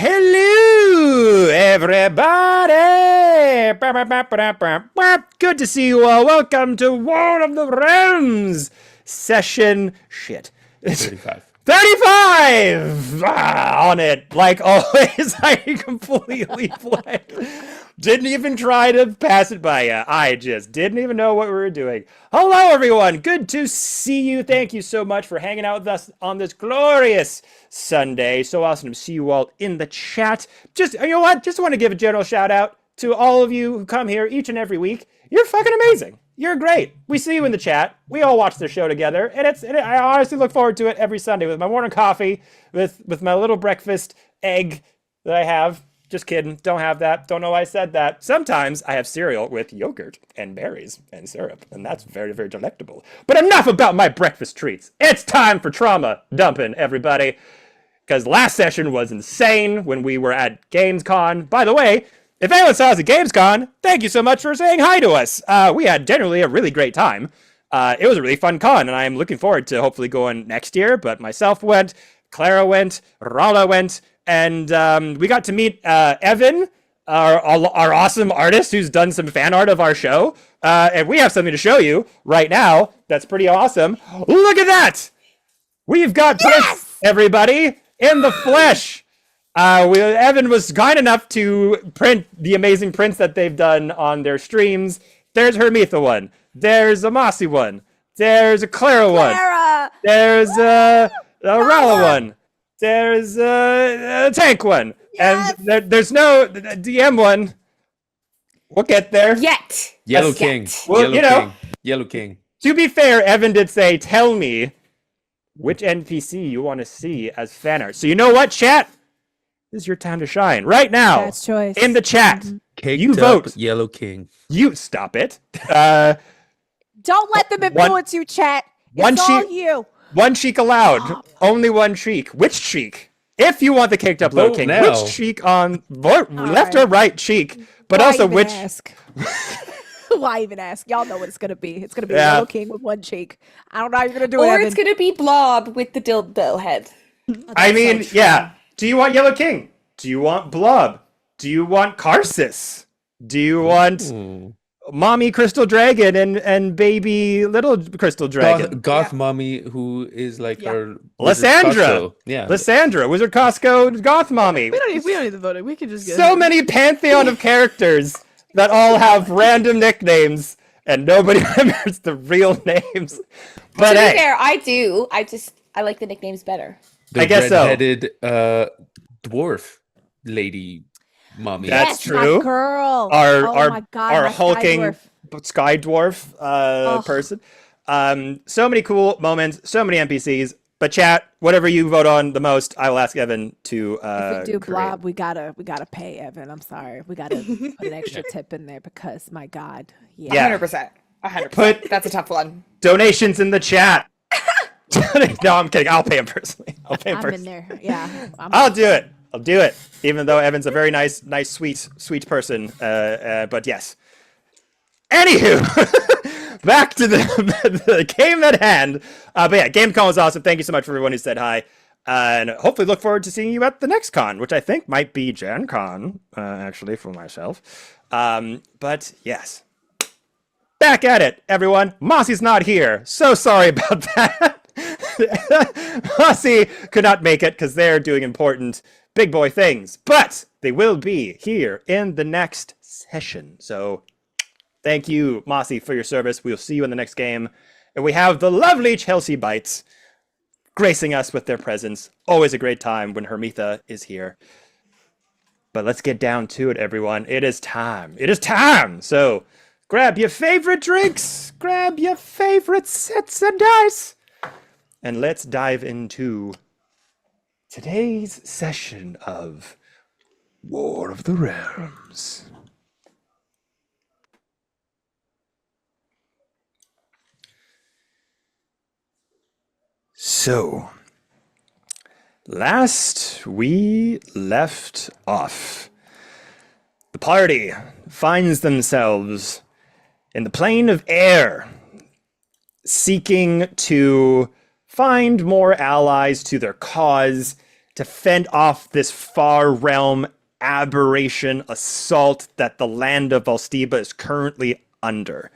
Hello, everybody! Good to see you all. Welcome to War of the Realms session. Shit. 35. 35! On it. Like always, I completely blanked. Didn't even try to pass it by you. I just didn't even know what we were doing. Hello, everyone. Good to see you. Thank you so much for hanging out with us on this glorious Sunday. So awesome to see you all in the chat. Just, you know what? Just want to give a general shout out to all of you who come here each and every week. You're fucking amazing. You're great. We see you in the chat. We all watch the show together, and I honestly look forward to it every Sunday with my morning coffee, with my little breakfast egg that I have. Just kidding. Don't have that. Don't know why I said that. Sometimes I have cereal with yogurt and berries and syrup, and that's very, very delectable. But enough about my breakfast treats. It's time for trauma dumping, everybody. Because last session was insane when we were at Gamescom. By the way, if anyone saw us at Gamescom, thank you so much for saying hi to us. We had generally a really great time. It was a really fun con, and I'm looking forward to hopefully going next year. But myself went, Clara went, Rala went, and we got to meet Evan, our awesome artist who's done some fan art of our show. And we have something to show you right now that's pretty awesome. Look at that! We've got Prince, everybody, in the flesh. Evan was kind enough to print the amazing prints that they've done on their streams. There's Hermitha one. There's a Mossy one. There's a Clara one. There's a Rala one. There's a Tank one. Yes. And there's no DM one. We'll get there. Yet. Yellow King. Well, Yellow King. To be fair, Evan did say, tell me which NPC you want to see as fan art. So you know what, chat? This is your time to shine. Right now, That's choice. In the chat, you vote. Yellow King. You stop it. Don't let them influence you, chat. It's all you. One cheek allowed. Only one cheek. Which cheek? If you want the caked up Yellow King, now. which cheek on left or right cheek? But Why also even which? Ask? Why even ask? Y'all know what it's gonna be. It's gonna be Yellow King with one cheek. I don't know how you're gonna do it. Or Evan. it's gonna be Blob with the dildo head. I mean, yeah. Do you want Yellow King? Do you want Blob? Do you want Karsus? Do you want Mommy Crystal Dragon and Baby Little Crystal Dragon? Goth Mommy, who is like our Lysandra. Yeah. Lysandra, Wizard Costco, Goth Mommy. We don't need the voting. We can just get so many pantheon of characters that all have random nicknames and nobody remembers the real names. But to be hey, fair, I do. I like the nicknames better. I guess so. Red-headed dwarf lady mommy. That's Yes, true. My girl. Our hulking Skye dwarf person. So many cool moments, so many NPCs. But chat, whatever you vote on the most, I will ask Evan to if we do create. Blob, we gotta pay Evan. I'm sorry. We gotta put an extra tip in there because my God. Yeah. 100%. 100%. Put That's a tough one. donations in the chat. No, I'm kidding. I'll pay him personally. I'm in there. Yeah. I'll do it. I'll do it. Even though Evan's a very nice, sweet person. But yes. Anywho, back to the game at hand. But yeah, GameCon was awesome. Thank you so much for everyone who said hi. And hopefully look forward to seeing you at the next con, which I think might be Gen Con, actually, for myself. But yes. Back at it, everyone. Mossy's not here. So sorry about that. Mossy could not make it because they're doing important big boy things, but they will be here in the next session. So thank you, Mossy, for your service. We'll see you in the next game. And we have the lovely Chelsea Bites gracing us with their presence. Always a great time when Hermitha is here. But let's get down to it, everyone. It is time. It is time. So grab your favorite drinks, grab your favorite sets and dice, and let's dive into today's session of War of the Realms. So, last we left off, the party finds themselves in the plane of air, seeking to find more allies to their cause to fend off this far realm aberration assault that the land of Valsteeba is currently under.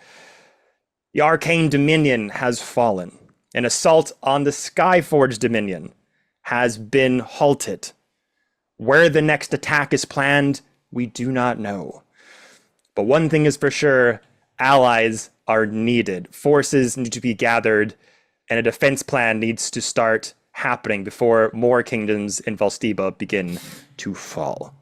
The Arcane Dominion has fallen. An assault on the Skyforge Dominion has been halted. Where the next attack is planned, we do not know. But one thing is for sure, allies are needed. Forces need to be gathered, and a defense plan needs to start happening before more kingdoms in Valsteeba begin to fall.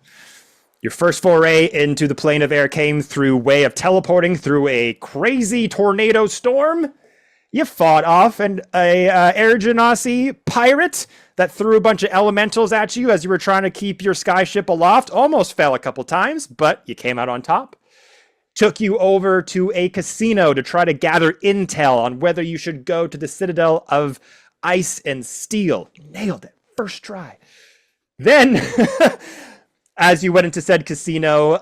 Your first foray into the plane of air came through way of teleporting through a crazy tornado storm. You fought off a Air Genasi pirate that threw a bunch of elementals at you as you were trying to keep your skyship aloft. Almost fell a couple times, but you came out on top. Took you over to a casino to try to gather intel on whether you should go to the Citadel of Ice and Steel. Nailed it. First try. Then, as you went into said casino,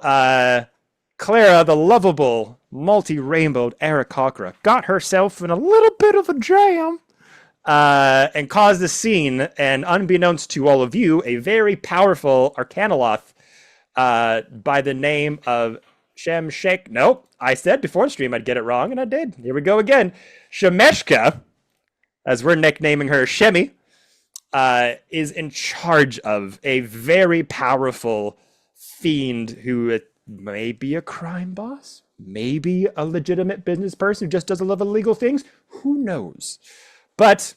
Clara, the lovable, multi-rainbowed Aarakocra, got herself in a little bit of a jam and caused a scene. And unbeknownst to all of you, a very powerful Arcanoloth by the name of Shem Sheikh. Nope, I said before the stream I'd get it wrong, and I did. Here we go again. Shemeshka, as we're nicknaming her Shemi, is in charge of a very powerful fiend who may be a crime boss, maybe a legitimate business person who just does a lot of illegal things. Who knows? But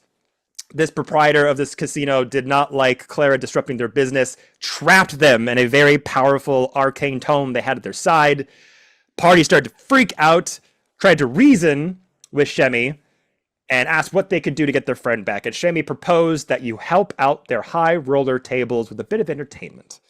this proprietor of this casino did not like Clara disrupting their business, trapped them in a very powerful arcane tome they had at their side. Party started to freak out, tried to reason with Shemi, and asked what they could do to get their friend back. And Shemi proposed that you help out their high roller tables with a bit of entertainment.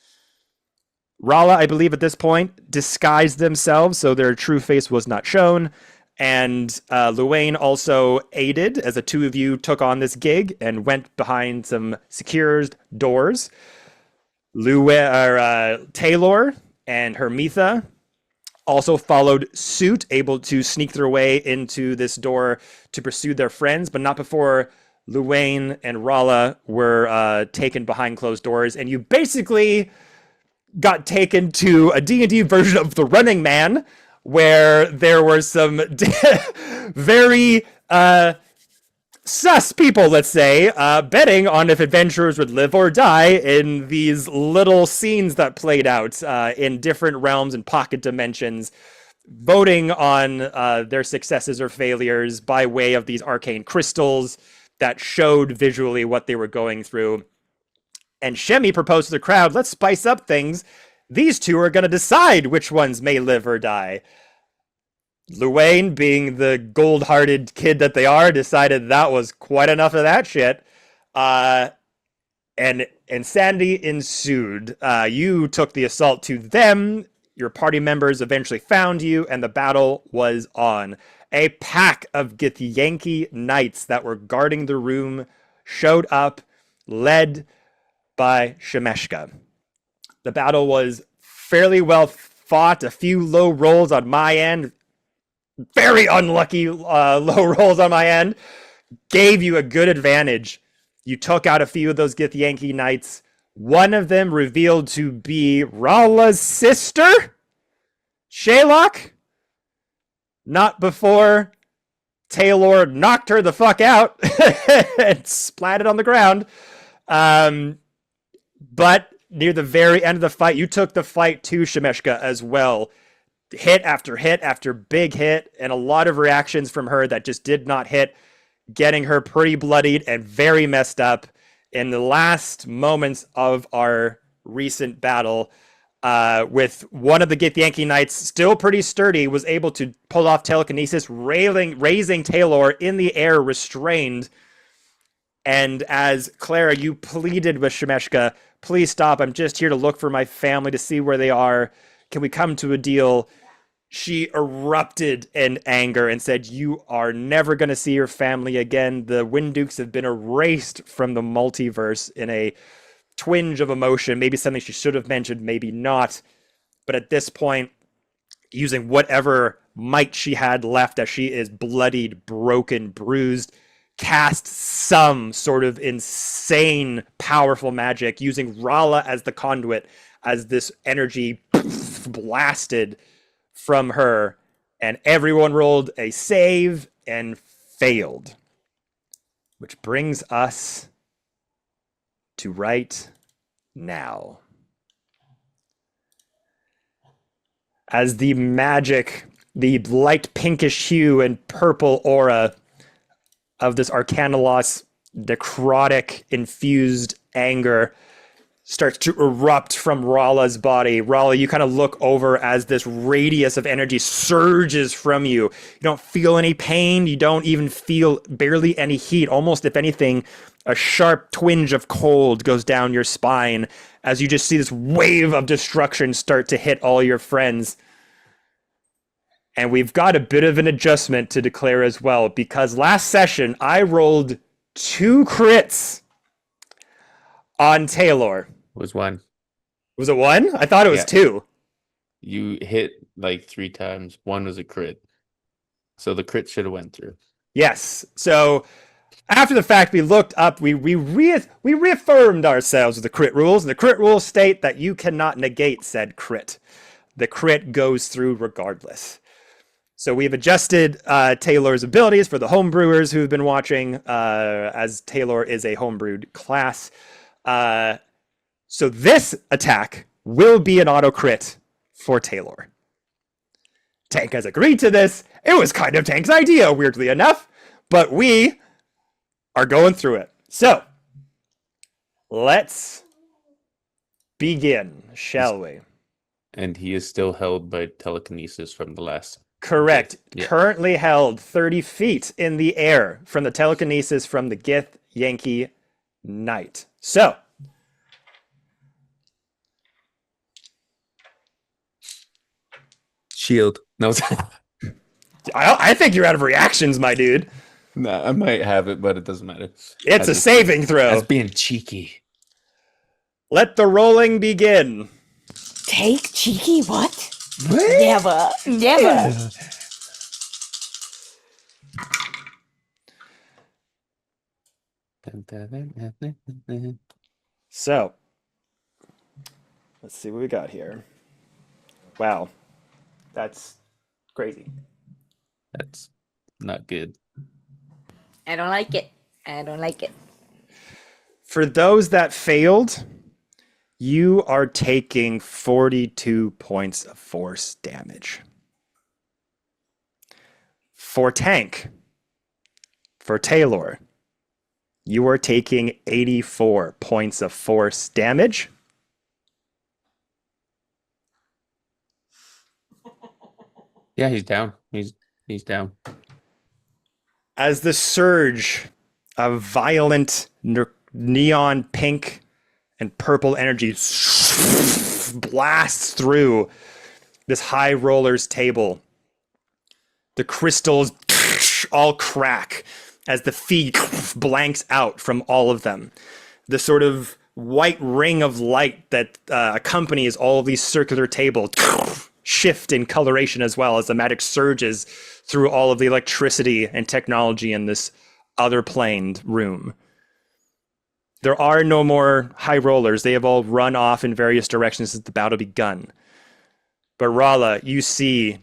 Rala, I believe at this point, disguised themselves so their true face was not shown. And Luwain also aided as the two of you took on this gig and went behind some secured doors. Taylor and Hermitha also followed suit, able to sneak their way into this door to pursue their friends, but not before Luwain and Rala were taken behind closed doors. And you basically got taken to a D&D version of The Running Man, where there were some very sus people, let's say, betting on if adventurers would live or die in these little scenes that played out in different realms and pocket dimensions, voting on their successes or failures by way of these arcane crystals that showed visually what they were going through. And Shemi proposed to the crowd, let's spice up things. These two are going to decide which ones may live or die. Luwain, being the gold-hearted kid that they are, decided that was quite enough of that shit. And insanity ensued. You took the assault to them. Your party members eventually found you, and the battle was on. A pack of Githyanki knights that were guarding the room showed up, led by Shemeshka. The battle was fairly well fought. A few low rolls on my end. Very unlucky low rolls on my end. Gave you a good advantage. You took out a few of those Githyanki knights. One of them revealed to be Rala's sister, Shalok. Not before Taylor knocked her the fuck out and splatted on the ground. But near the very end of the fight, you took the fight to Shemeshka as well. Hit after big hit, and a lot of reactions from her that just did not hit, getting her pretty bloodied and very messed up. In the last moments of our recent battle, with one of the Githyanki knights, still pretty sturdy, was able to pull off telekinesis, raising Taylor in the air, restrained. And as Clara, you pleaded with Shemeshka, please stop, I'm just here to look for my family, to see where they are. Can we come to a deal? She erupted in anger and said, you are never going to see your family again. The Windukes have been erased from the multiverse, in a twinge of emotion. Maybe something she should have mentioned, maybe not. But at this point, using whatever might she had left, as she is bloodied, broken, bruised, cast some sort of insane, powerful magic using Rala as the conduit, as this energy blasted from her, and everyone rolled a save and failed. Which brings us to right now. As the magic, the light pinkish hue and purple aura of this Arcanoloss necrotic infused anger starts to erupt from Rala's body. Rala, you kind of look over as this radius of energy surges from you. You don't feel any pain. You don't even feel barely any heat. Almost, if anything, a sharp twinge of cold goes down your spine as you just see this wave of destruction start to hit all your friends. And we've got a bit of an adjustment to declare as well, because last session I rolled 2 crits on Taylor. Was 1. Was it 1? I thought it was 2. You hit like 3 times. 1 was a crit. So the crit should have went through. Yes. So after the fact, we looked up, we reaffirmed ourselves with the crit rules, and the crit rules state that you cannot negate said crit. The crit goes through regardless. So we've adjusted Taylor's abilities for the homebrewers who've been watching, as Taylor is a homebrewed class. So this attack will be an auto crit for Taylor. Tank has agreed to this. It was kind of Tank's idea, weirdly enough, but we are going through it. So let's begin, shall we? And he is still held by telekinesis from the last. Correct. Yeah. Currently held 30 feet in the air from the telekinesis from the Gith Yankee Knight. So Shield. No, I think you're out of reactions, my dude. nah, I might have it, but it doesn't matter. It's a saving throw. That's being cheeky. Let the rolling begin. Take cheeky what? Never. Never. So, let's see what we got here. Wow. That's crazy. That's not good. I don't like it. I don't like it. For those that failed, you are taking 42 points of force damage. For Tank, for Taylor, you are taking 84 points of force damage. Yeah, he's down. He's down. As the surge of violent neon pink and purple energy blasts through this high roller's table, the crystals all crack as the feed blanks out from all of them. The sort of white ring of light that accompanies all of these circular tables shift in coloration as well as the magic surges through all of the electricity and technology in this other planed room. There are no more high rollers. They have all run off in various directions since the battle begun. But Rala, you see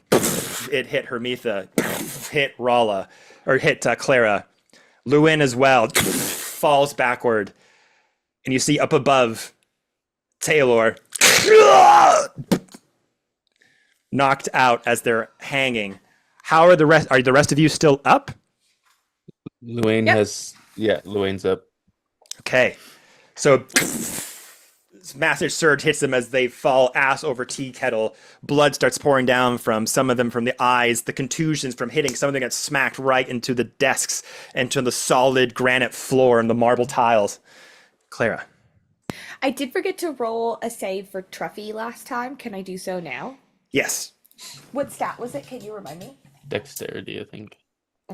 it hit Hermitha, hit Rala, or hit Clara. Luin as well falls backward. And you see up above Taylor knocked out as they're hanging. How are the rest? Are the rest of you still up? Luane has, Luane's up. Okay, so this massive surge hits them as they fall ass over tea kettle. Blood starts pouring down from some of them from the eyes. The contusions from hitting, some of them get smacked right into the desks and to the solid granite floor and the marble tiles. Clara. I did forget to roll a save for Truffy last time. Can I do so now? Yes. What stat was it? Can you remind me? Dexterity, I think.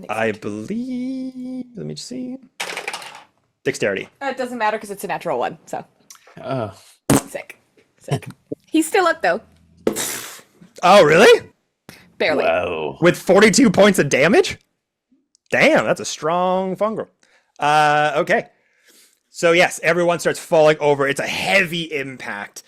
I believe. Let me see. Dexterity. It doesn't matter because it's a natural one. So Oh, sick. He's still up though. Oh, really? Barely. wow. With 42 points of damage? Damn, that's a strong fungal. Okay. So yes, everyone starts falling over. It's a heavy impact,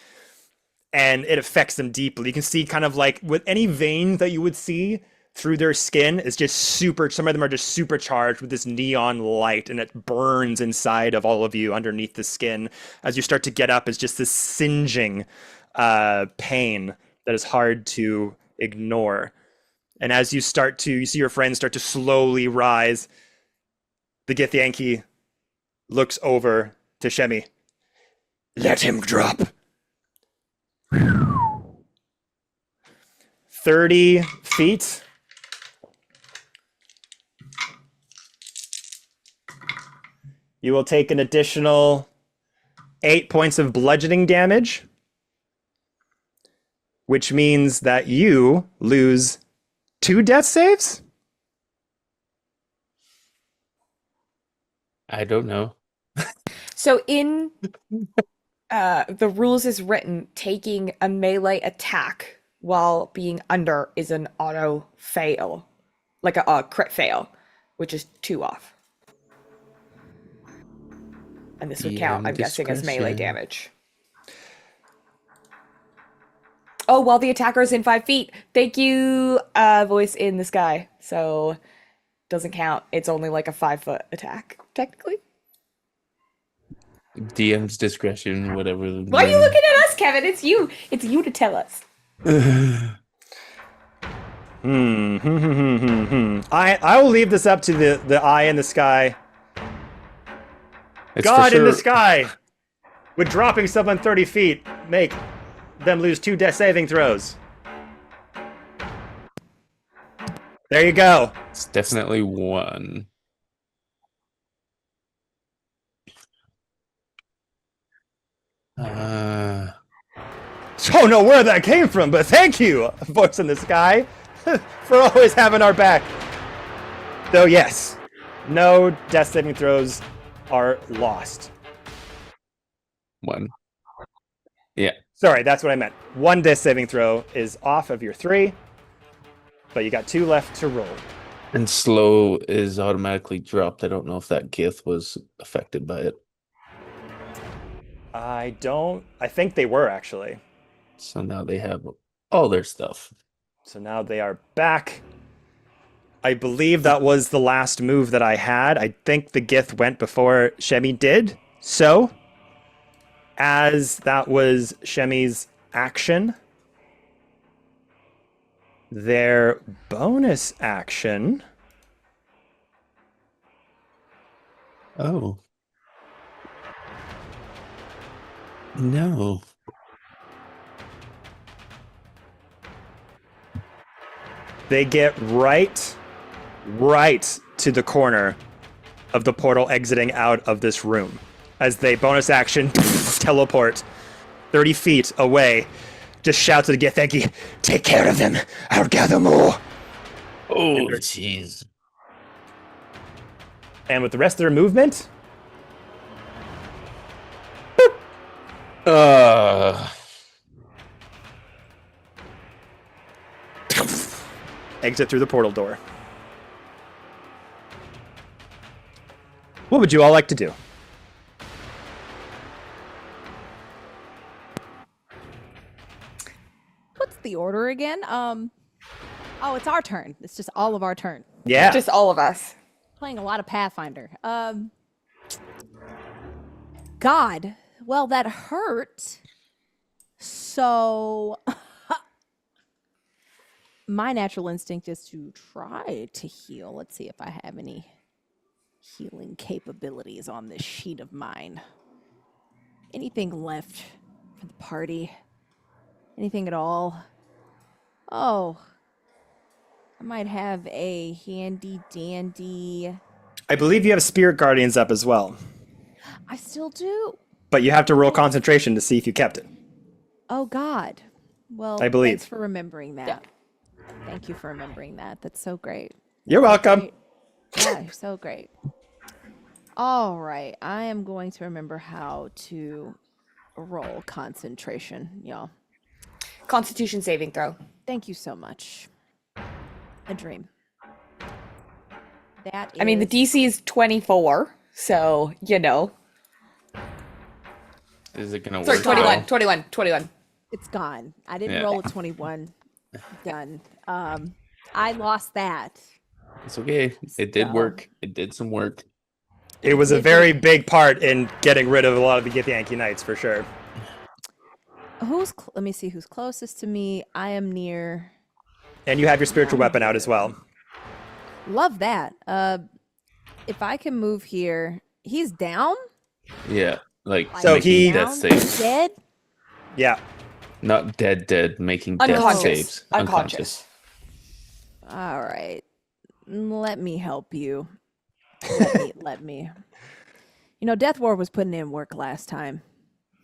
and it affects them deeply. You can see kind of like with any veins that you would see through their skin is just super. Some of them are just supercharged with this neon light, and it burns inside of all of you underneath the skin. As you start to get up, it's just this singeing pain that is hard to ignore. And as you see your friends start to slowly rise, the Githyanki looks over to Shemi. Let him drop. 30 feet. You will take an additional 8 points of bludgeoning damage, which means that you lose 2 death saves? I don't know. So in the rules is written, taking a melee attack while being under is an auto fail, like a crit fail, which is 2 off. And this would count, I'm guessing, as melee damage. Oh, while the attacker is in 5 feet. Thank you, voice in the sky. So doesn't count. It's only like a 5-foot attack, technically. DM's discretion, whatever. Why are you looking at us, Kevin? It's you. It's you to tell us. I will leave this up to the eye in the sky. It's God for in the sure- sky! Would dropping someone 30 feet make them lose 2 death saving throws? There you go. It's definitely 1. Don't know where that came from, but thank you, voice in the sky, for always having our back. Though yes, no death saving throws are lost. 1. Yeah. Sorry, that's what I meant. 1 death saving throw is off of your 3, but you got 2 left to roll. And slow is automatically dropped. I don't know if that Gith was affected by it. I think they were actually. So now they have all their stuff. So now they are back. I believe that was the last move that I had. I think the Gith went before Shemi did. So, as that was Shemi's action, their bonus action. Oh. No. They get right to the corner of the portal exiting out of this room. As they bonus action teleport 30 feet away. Just shout to the Githyanki, take care of them. I'll gather more. Oh, jeez. And with the rest of their movement, exit through the portal door. What would you all like to do? What's the order again? Oh, it's our turn. It's just all of our turn. Yeah. Just all of us. Playing a lot of Pathfinder. God. Well, that hurt. So my natural instinct is to try to heal. Let's see if I have any healing capabilities on this sheet of mine. Anything left for the party? Anything at all? Oh, I might have a handy dandy. I believe you have Spirit Guardians up as well, I still do. but you have to roll concentration to see if you kept it. Oh God. Well, I believe. thanks for remembering that. Thank you for remembering that. That's so great. You're welcome. Great. Yeah, you're so great. All right, I am going to remember how to roll concentration, y'all. Constitution saving throw. Thank you so much. A dream. That I mean, the is- DC is 24, so, you know. Is it gonna Sorry, work? 21, though? 21, 21. It's gone. I didn't Yeah. roll a 21. Done. I lost that. It's okay. It did So- work. It did some work. It was a did very work. big part in getting rid of a lot of the Githyanki Knights, for sure. Let me see who's closest to me. I am near. And you have your spiritual weapon out as well. Love that. If I can move here, he's down. Yeah, like So making he- death Down? saves. Dead. Yeah. Not dead, making death Unconscious. saves. Unconscious. All right. Let me help you. Let me. You know, Death Ward was putting in work last time.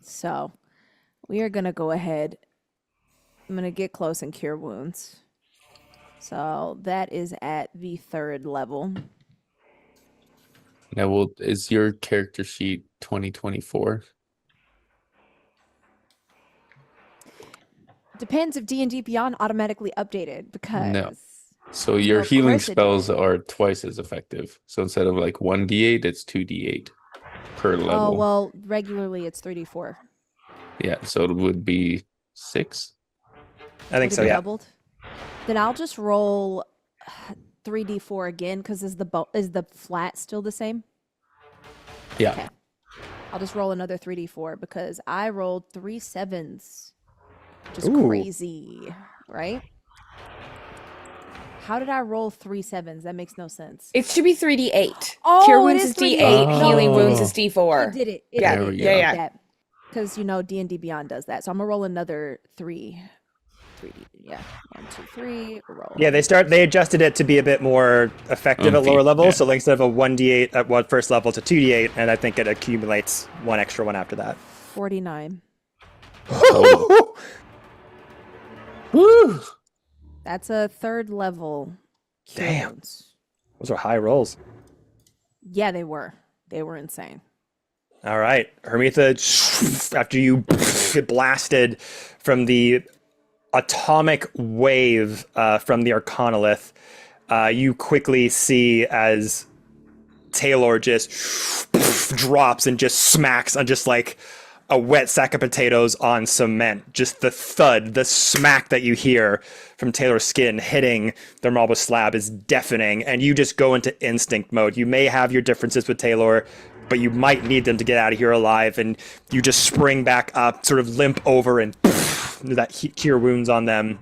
So we are gonna go ahead. I'm gonna get close and cure wounds. So that is at the 3rd level. Now, is your character sheet 2024? Depends if D&D Beyond automatically updated because So your Of healing course it spells did. are twice as effective. So instead of like 1d8, it's 2d8 per level. Oh well, regularly it's 3d4. Yeah, so it would be 6. I think Would so, it be yeah. doubled? Then I'll just roll 3d4 again because is the flat still the same? Yeah. Okay. I'll just roll another 3d4 because I rolled 3 7s. Just Ooh. crazy, right? How did I roll 3 7s? That makes no sense. It should be 3d8. Oh, Cure it wounds is is D8, 3d8. healing wounds Oh. is D4. It did it. It Yeah, There did we it. go. yeah, yeah. Because, you know, D&D Beyond does that. So I'm going to roll another 3. 3D. Yeah. 1, 2, 3. Roll. Yeah, they adjusted it to be a bit more effective at Umphy, lower levels. yeah. So like instead of a 1d8 at first level to 2d8, and I think it accumulates one extra one after that. 49. Woo! That's a 3rd level cure Damn. wounds. Those are high rolls. Yeah, they were. They were insane. All right, Hermitha, after you get blasted from the atomic wave from the Arcanolith, you quickly see as Taylor just drops and just smacks on just like a wet sack of potatoes on cement. Just the thud, the smack that you hear from Taylor's skin hitting the marble slab is deafening, and you just go into instinct mode. You may have your differences with Taylor, but you might need them to get out of here alive, and you just spring back up, sort of limp over, and that cure wounds on them.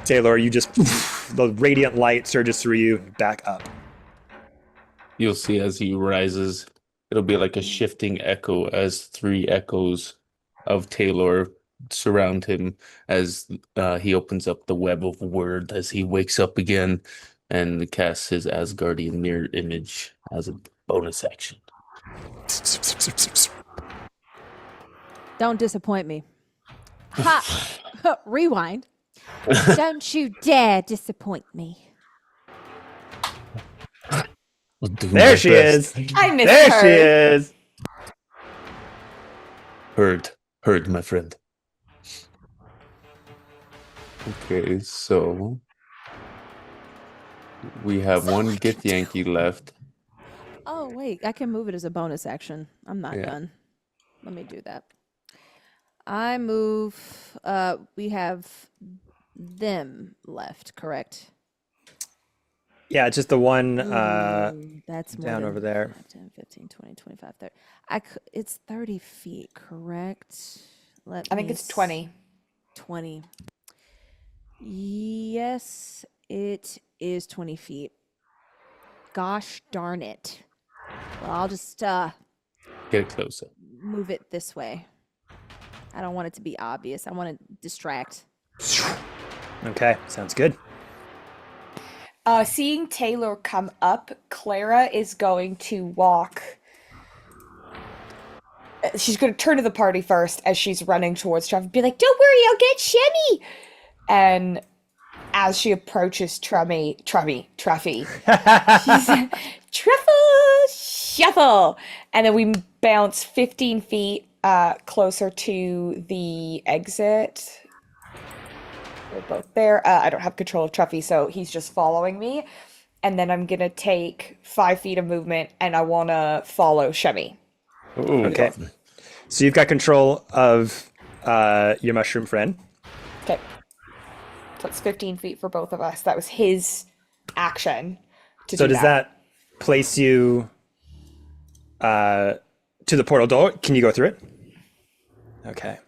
Taylor, you just the radiant light surges through you, back up. You'll see as he rises, it'll be like a shifting echo as 3 echoes of Taylor surround him as he opens up the web of word as he wakes up again and casts his Asgardian mirror image as a bonus action. Don't disappoint me. Ha! Rewind. Don't you dare disappoint me. I'll do my There she best. is. I miss There her. she is. Heard, my friend. Okay, so we have one Githyanki left. Oh, wait. I can move it as a bonus action. I'm not Yeah. done. Let me do that. I move. We have them left, correct? Yeah, just the one Ooh, that's more down than over there. 5, 10, 15, 20, 25, 30. It's 30 feet, correct? I think it's 20. 20. Yes, it is 20 feet. Gosh darn it. Well, I'll just Get closer. move it this way. I don't want it to be obvious. I want to distract. Okay, sounds good. Seeing Taylor come up, Clara is going to walk. She's going to turn to the party first as she's running towards Truffy. Be like, "Don't worry, I'll get Shemmy." And as she approaches Truffy, she's like, "Truffle, shuffle," and then we bounce 15 feet closer to the exit. We're both there. I don't have control of Truffy, so he's just following me. and then I'm gonna take 5 feet of movement, and I want to follow Shemi. Ooh. Okay. So you've got control of your mushroom friend. Okay. So that's 15 feet for both of us. That was his action to So do does that place you to the portal door? Can you go through it? Okay.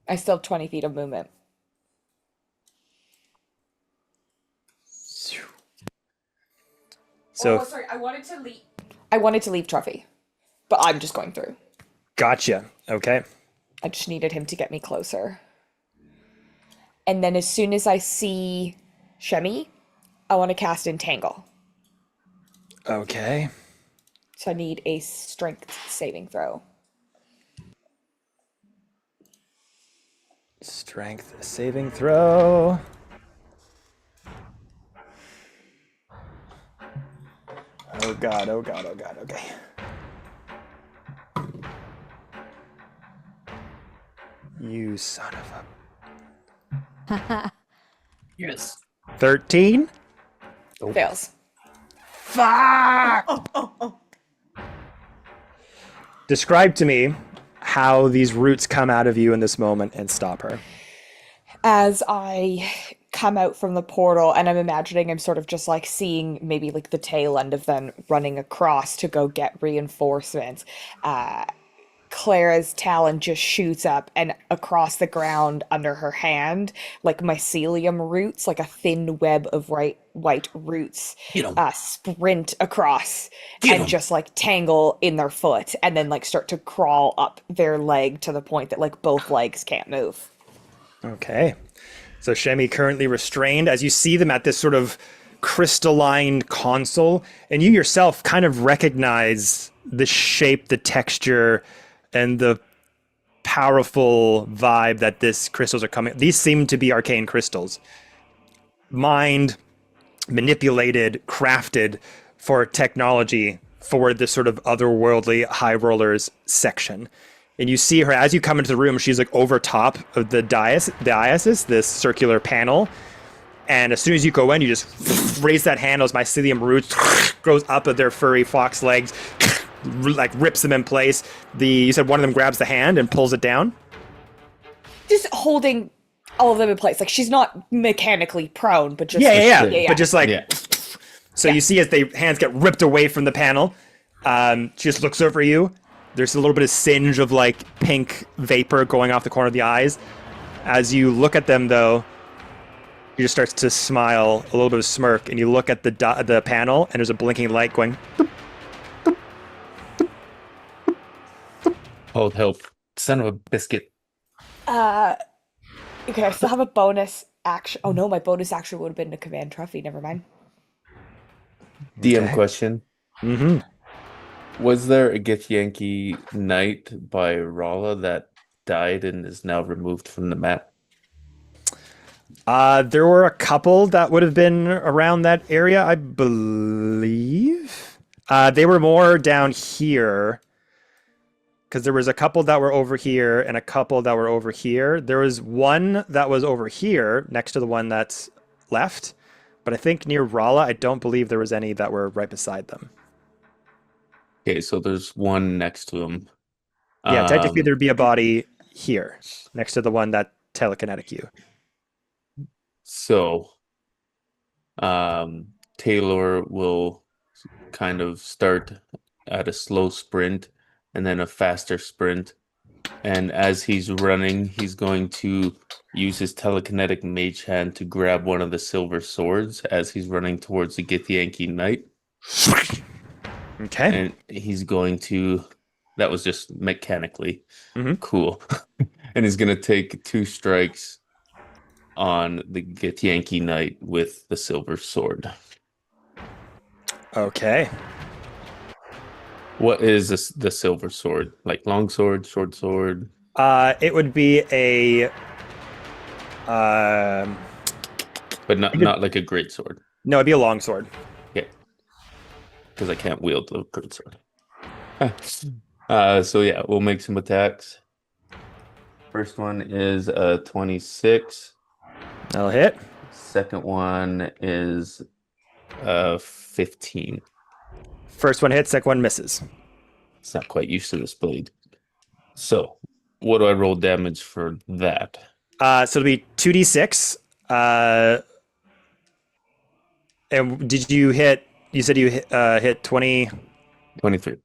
I still have 20 feet of movement. So sorry, I wanted to leave. I wanted to leave Truffy, but I'm just going through. gotcha. Okay. I just needed him to get me closer. And then as soon as I see Shemi, I want to cast Entangle. Okay. So I need a strength saving throw. Strength saving throw. Oh god, oh god, oh god, okay. You son of a... Yes. 13? Fails. Fuck! Describe to me how these roots come out of you in this moment and stop her. As I come out from the portal, and I'm imagining I'm sort of just like seeing maybe like the tail end of them running across to go get reinforcements. Clara's talon just shoots up, and across the ground under her hand, like mycelium roots, like a thin web of white roots, sprint across and just like tangle in their foot, and then like start to crawl up their leg to the point that like both legs can't move. Okay. So Shemi currently restrained as you see them at this sort of crystalline console, and you yourself kind of recognize the shape, the texture, and the powerful vibe that these crystals are coming. These seem to be arcane crystals. Mined, manipulated, crafted for technology for this sort of otherworldly high rollers section. And you see her as you come into the room, she's like over top of the dais, this circular panel. And as soon as you go in, you just raise that hand, those mycelium roots grows up of their furry fox legs, like rips them in place. You said one of them grabs the hand and pulls it down? Just holding all of them in place. Like she's not mechanically prone, but just Yeah. But just like, Yeah. so you see as the hands get ripped away from the panel, she just looks over you. There's a little bit of singe of like pink vapor going off the corner of the eyes. As you look at them though, she just starts to smile, a little bit of smirk, and you look at the panel, and there's a blinking light going. Hold help. Son of a biscuit. Okay, I still have a bonus action. Oh no, my bonus action would have been a command trophy. Never mind. DM Okay. question. Mm-hmm. Was there a Githyanki knight by Rala that died and is now removed from the map? There were a couple that would have been around that area, I believe. They were more down here. Because there was a couple that were over here and a couple that were over here. There was one that was over here next to the one that's left. But I think near Rala, I don't believe there was any that were right beside them. Okay, so there's one next to him. Yeah, technically there'd be a body here next to the one that telekinetic you. So, Taylor will kind of start at a slow sprint and then a faster sprint. And as he's running, he's going to use his telekinetic mage hand to grab one of the silver swords as he's running towards the Githyanki knight. Okay. And he's going to... That was just mechanically cool. And he's going to take 2 strikes on the Githyanki knight with the silver sword. Okay. What is the silver sword? Like long sword, short sword? It would be a... But not like a great sword. No, it'd be a long sword. Yeah. Because I can't wield the great sword. So yeah, we'll make some attacks. First one is 26. That'll hit. Second one is 15. First one hits, second one misses. It's not quite used to this blade. So, what do I roll damage for that? So it'll be 2d6. And did you hit? You said you hit 20. 23.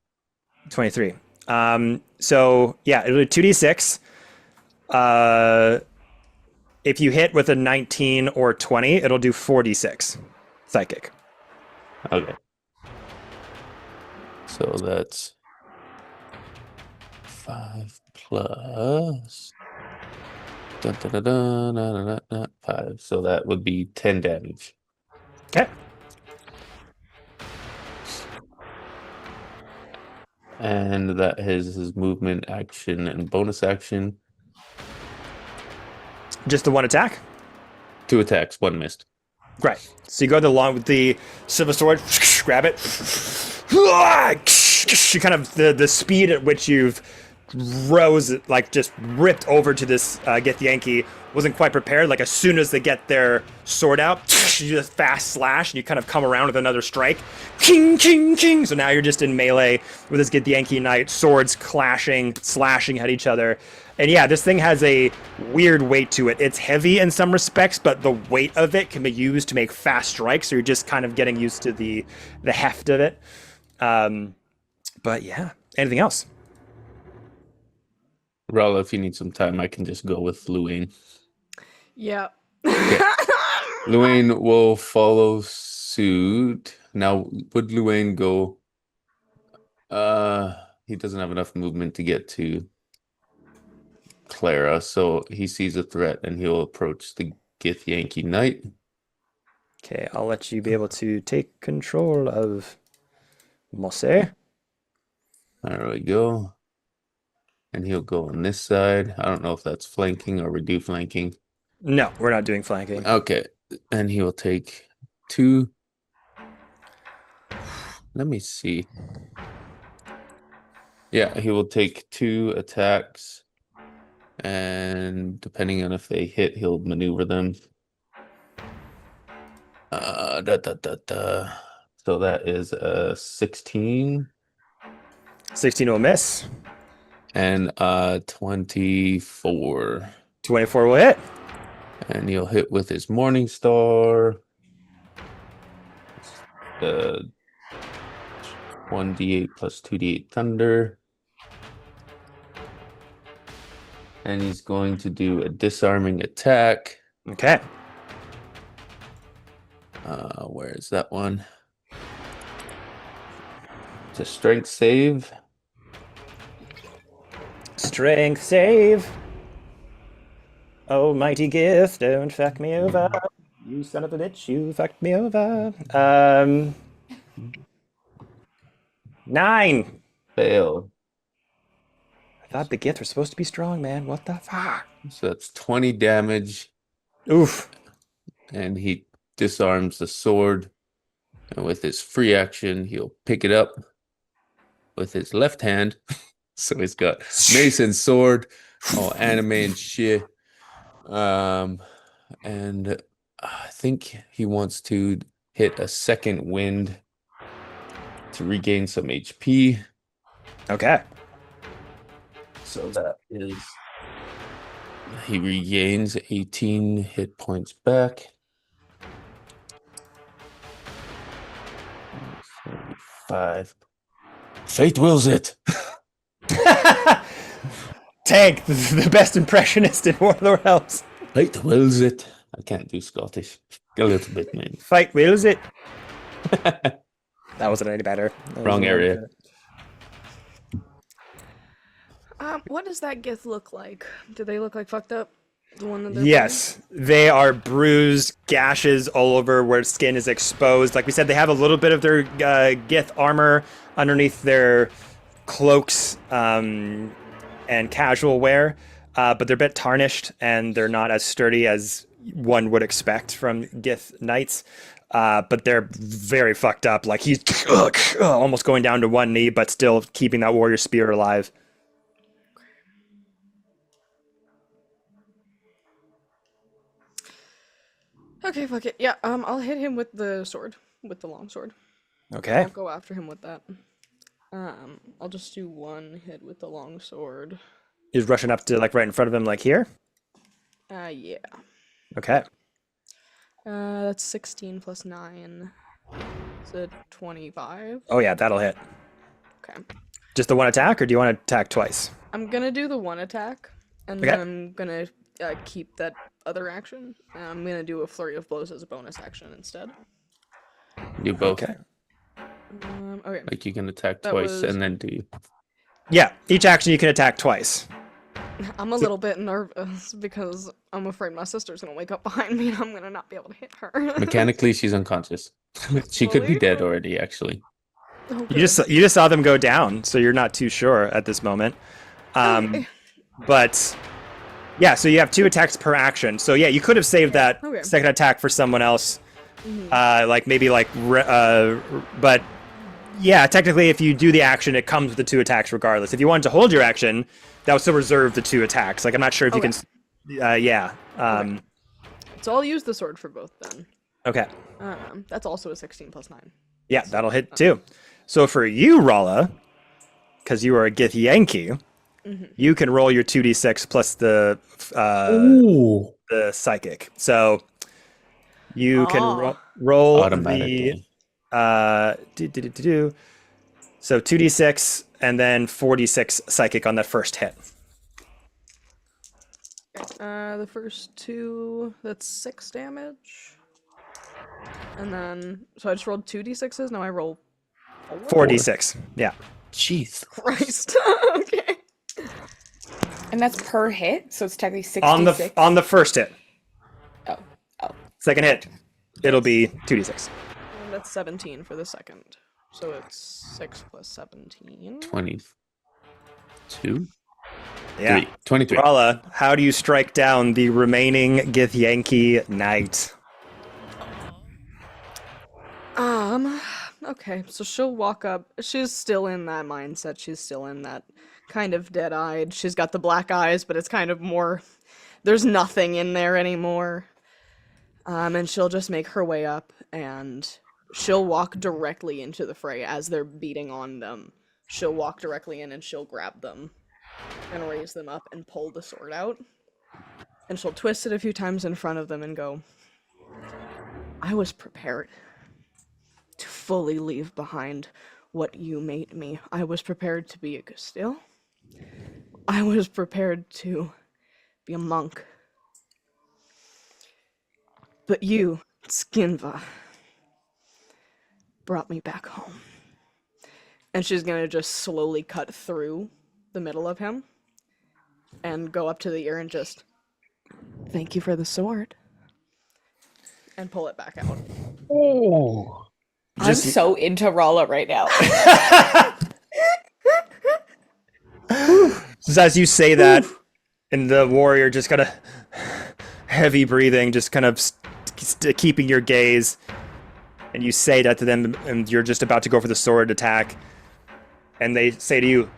23. So yeah, it'll be 2d6. If you hit with a 19 or 20, it'll do 4d6 psychic. Okay. So that's 5 plus 5. So that would be 10 damage. Okay. And that is his movement, action, and bonus action. Just the one attack? 2 attacks, 1 missed. Great. So you go along with the silver sword, grab it. You kind of the speed at which you've rose, like just ripped over to this Get Yankee, wasn't quite prepared. Like as soon as they get their sword out, you just fast slash and you kind of come around with another strike. Ching, ching, ching. So now you're just in melee with this Get the Yankee Knight, swords clashing, slashing at each other. And yeah, this thing has a weird weight to it. It's heavy in some respects, but the weight of it can be used to make fast strikes. So you're just kind of getting used to the heft of it. But yeah, anything else? Rala, if you need some time, I can just go with Luane. Yeah. Luane will follow suit. Now, would Luane go? He doesn't have enough movement to get to Clara, so he sees a threat and he'll approach the Gith Yankee Knight. Okay, I'll let you be able to take control of Mosse. There we go. And he'll go on this side. I don't know if that's flanking or we do flanking. No, we're not doing flanking. Okay. And he will take 2. Let me see. Yeah, he will take 2 attacks. And depending on if they hit, he'll maneuver them. So that is a 16. 16 will miss. And 24. 24 will hit. And he'll hit with his Morning Star. 1d8 plus 2d8 thunder. And he's going to do a disarming attack. Okay. Where is that one? It's a strength save. Strength save. Oh, mighty Gith, don't fuck me over. You son of a bitch, you fucked me over. 9. Fail. I thought the Gith were supposed to be strong, man. What the fuck? So that's 20 damage. Oof. And he disarms the sword. And with his free action, he'll pick it up with his left hand. So he's got mace and sword, all anime and shit. And I think he wants to hit a second wind to regain some HP. Okay. So that is, he regains 18 hit points back. 5. Fate wills it. Tank, the best impressionist in War of the Realms. Fate wills it. I can't do Scottish. A little bit, maybe. Fight wills it. That wasn't any better. Wrong area. What does that Gith look like? Do they look like fucked up? The one that they're Yes, they are bruised, gashes all over where skin is exposed. Like we said, they have a little bit of their Gith armor underneath their cloaks and casual wear, but they're a bit tarnished and they're not as sturdy as one would expect from Gith knights. But they're very fucked up. Like he's almost going down to one knee, but still keeping that warrior spear alive. Okay, fuck it. Yeah, I'll hit him with the sword. with the longsword. Okay. I'll go after him with that. I'll just do one hit with the longsword. He's rushing up to like right in front of him, like here. Yeah. Okay. That's 16 plus 9. Is it 25? Oh yeah, that'll hit. Okay. Just the one attack, or do you want to attack twice? I'm gonna do the one attack, and Okay. then I'm gonna keep that other action. And I'm gonna do a flurry of blows as a bonus action instead. Do both. Okay. Okay. Like you can attack That twice was- and then do. Yeah, each action you can attack twice. I'm a little bit nervous because I'm afraid my sister's gonna wake up behind me and I'm gonna not be able to hit her. Mechanically, she's unconscious. She could be Fully? dead already, actually. Oh, You just saw them go down, so you're not too sure at this moment. Okay. But yeah, so you have 2 attacks per action. So yeah, you could have saved that Okay. second attack for someone else. But yeah, technically, if you do the action, it comes with the 2 attacks regardless. If you wanted to hold your action, that would still reserve the 2 attacks. Like I'm not sure if you Okay. can. Yeah. So I'll use the sword for both then. Okay. That's also a 16 plus 9. Yeah, that'll hit too. So for you, Rala, because you are a Gith Yankee, you can roll your 2d6 plus the Ooh. psychic. So you can Ah. roll Automatically. so 2d6 and then 4d6 psychic on that first hit. The first 2, that's 6 damage. And then, so I just rolled 2d6s, now I roll 4d6. Yeah. Jeez. Christ. Okay. And that's per hit, so it's technically 66. On the first hit. Oh. Second hit, it'll be 2d6. And that's 17 for the second. So it's 6 plus 17. 22? Yeah. 23. Rala, how do you strike down the remaining Gith Yankee knight? Okay, so she'll walk up. She's still in that mindset. She's still in that kind of dead-eyed. She's got the black eyes, but it's kind of more, there's nothing in there anymore. And she'll just make her way up, and she'll walk directly into the fray as they're beating on them. She'll walk directly in and she'll grab them and raise them up and pull the sword out. And she'll twist it a few times in front of them and go, I was prepared to fully leave behind what you made me. I was prepared to be a Castile. I was prepared to be a monk. But you, Skinva, brought me back home. And she's gonna just slowly cut through the middle of him and go up to the ear and just, thank you for the sword. And pull it back out. Oh. I'm so into Rala right now. Just as you say that, and the warrior just kind of heavy breathing, just kind of keeping your gaze, and you say that to them, and you're just about to go for the sword attack, and they say to you,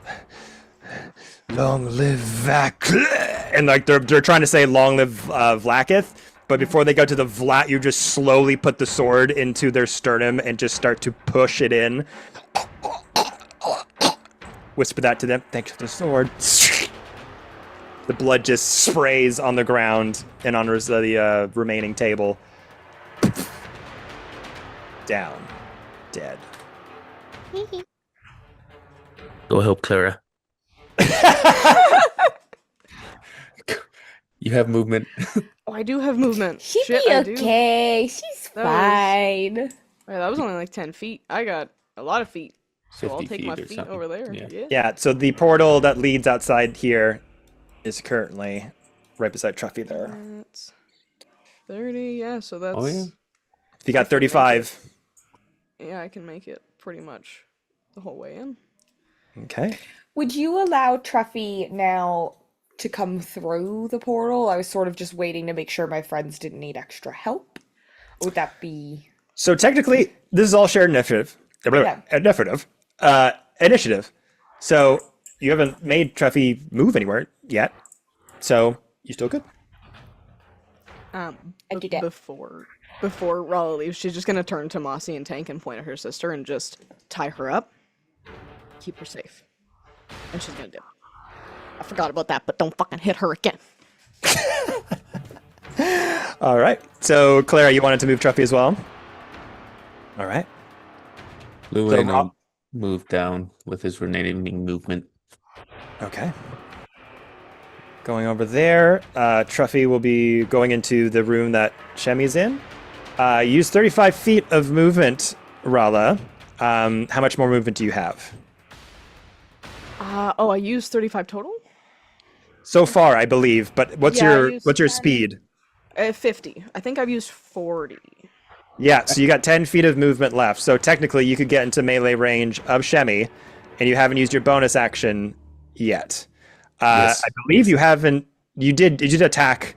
"Long live Vlakith," and like they're trying to say "Long live Vlakith," but before they go to the Vlat, you just slowly put the sword into their sternum and just start to push it in. Whisper that to them. Thanks for the sword. The blood just sprays on the ground and on the remaining table. Down. Dead. Go help Clara. You have movement. Oh, I do have movement. She'd Shit, be I do. okay. She's That was- fine. Wait, that was only like 10 feet. I got a lot of feet. So I'll 50 take my feet or feet something. over there. Yeah. Yeah, so the portal that leads outside here is currently right beside Truffy there. That's 30, yeah, so that's... Oh, yeah. If you got 35. Yeah, I can make it pretty much the whole way in. Okay. Would you allow Truffy now to come through the portal? I was sort of just waiting to make sure my friends didn't need extra help. Or would that be... So technically, this is all shared initiative. Yeah. Initiative. So you haven't made Truffy move anywhere yet. So you still good. I did it. Before before Rala leaves, she's just gonna turn to Mossy and Tank and point at her sister and just tie her up. Keep her safe. And she's gonna do it. I forgot about that, but don't fucking hit her again. All right. So, Clara, you wanted to move Truffy as well? All right. Llewellyn So, will move down with his remaining movement. Okay. Going over there. Truffy will be going into the room that Shemi's in. Use 35 feet of movement, Rala. How much more movement do you have? I used 35 total? So far, I believe. But what's Yeah, I your used what's your 10. speed? 50. I think I've used 40. Yeah, so you got 10 feet of movement left. So technically, you could get into melee range of Shemi, and you haven't used your bonus action yet. Yes. I believe you haven't. You did attack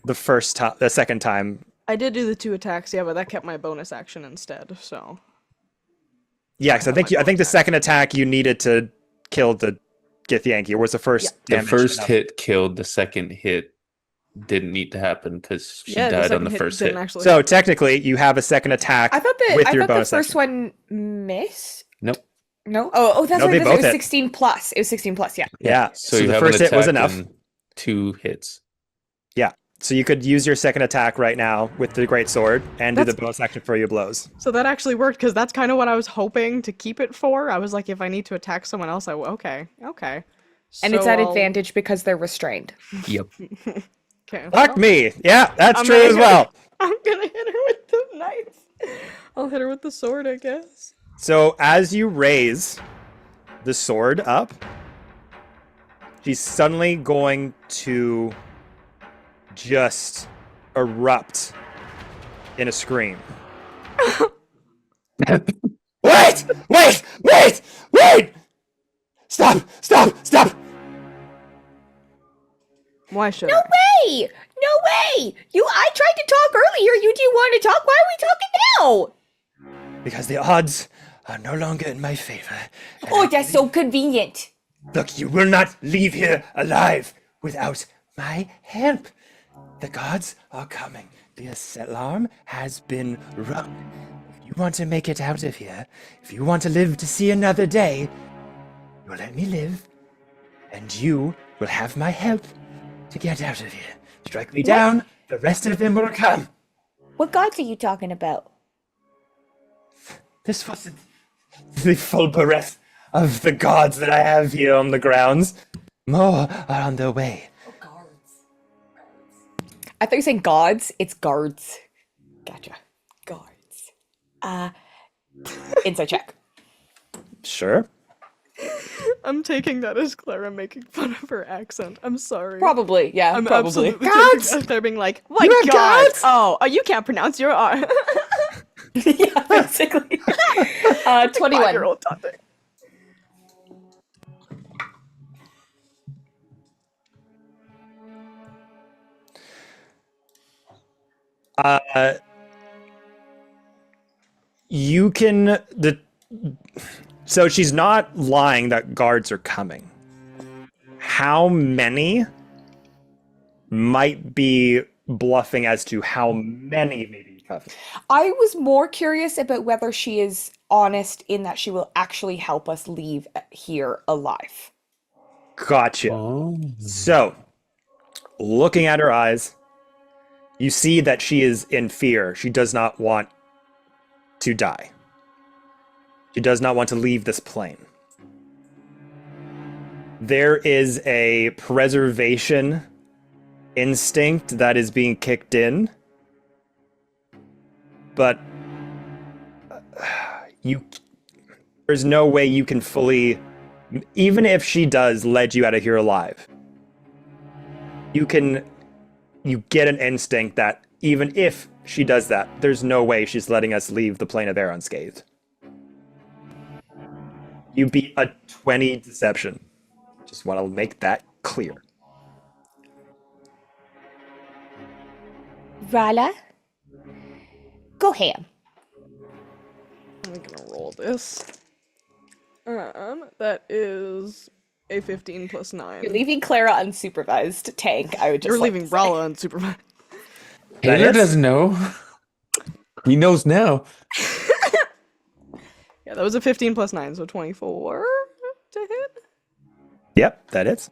the second time. I did do the 2 attacks, yeah, but that kept my bonus action instead, so. Yeah, because I think the second attack you needed to kill the Githyanki, or was the first The damage first enough? hit killed. The second hit didn't need to happen because she Yeah, died on second the hit first didn't hit. actually So happen. technically, you have a second attack I thought with the your bonus first action. one missed. Nope. No. Oh, that's No, right. they That's right. both It was hit. 16 plus. It was 16 plus. Yeah. Yeah, So, so you the have first an hit was attack enough. and 2 hits. Yeah, so you could use your second attack right now with the great sword and do the That's- bonus action for your blows. So that actually worked, because that's kind of what I was hoping to keep it for. I was like, if I need to attack someone else, okay. And it's So at I'll- advantage because they're restrained. Yep. Okay. Fuck me! Yeah, that's I'm true gonna as hit well. I'm gonna hit her with the knife. I'll hit her with the sword, I guess. So as you raise the sword up, she's suddenly going to just erupt in a scream. Wait! Wait! Wait! Wait! Stop! Stop! Stop! Why should No I? way! No way! I tried to talk earlier. You didn't want to talk. Why are we talking now? Because the odds are no longer in my favor. Oh, that's so convenient. Look, you will not leave here alive without my help. The gods are coming. The alarm has been rung. If you want to make it out of here, if you want to live to see another day, you'll let me live, and you will have my help to get out of here. Strike me down, the rest of them will come. What gods are you talking about? This wasn't the full breath of the gods that I have here on the grounds. More are on their way. I thought you were saying gods. It's guards. Gotcha. Guards. Inside check. Sure. I'm taking that as Clara making fun of her accent. I'm sorry. Probably. Yeah, I'm probably. absolutely taking that. They're being like, what You have god? gods? Oh, you can't pronounce your R. Yeah, basically. 21. 5-year-old talking. You can so she's not lying that guards are coming. How many might be bluffing as to how many may be coming? I was more curious about whether she is honest in that she will actually help us leave here alive. Gotcha. Oh. So, looking at her eyes, you see that she is in fear. She does not want to die. She does not want to leave this plane. There is a preservation instinct that is being kicked in, but there's no way you can fully, even if she does let you out of here alive, you get an instinct that even if she does that, there's no way she's letting us leave the plane of air unscathed. You beat a 20 deception. Just want to make that clear. Rala? Go ham. I'm gonna roll this. That is a 15 plus 9. You're leaving Clara unsupervised. Tank, I would just You're like leaving to say. Rala unsupervised. That Taylor is- doesn't know. He knows now. Yeah, that was a 15 plus 9, so 24 to hit. Yep, that is.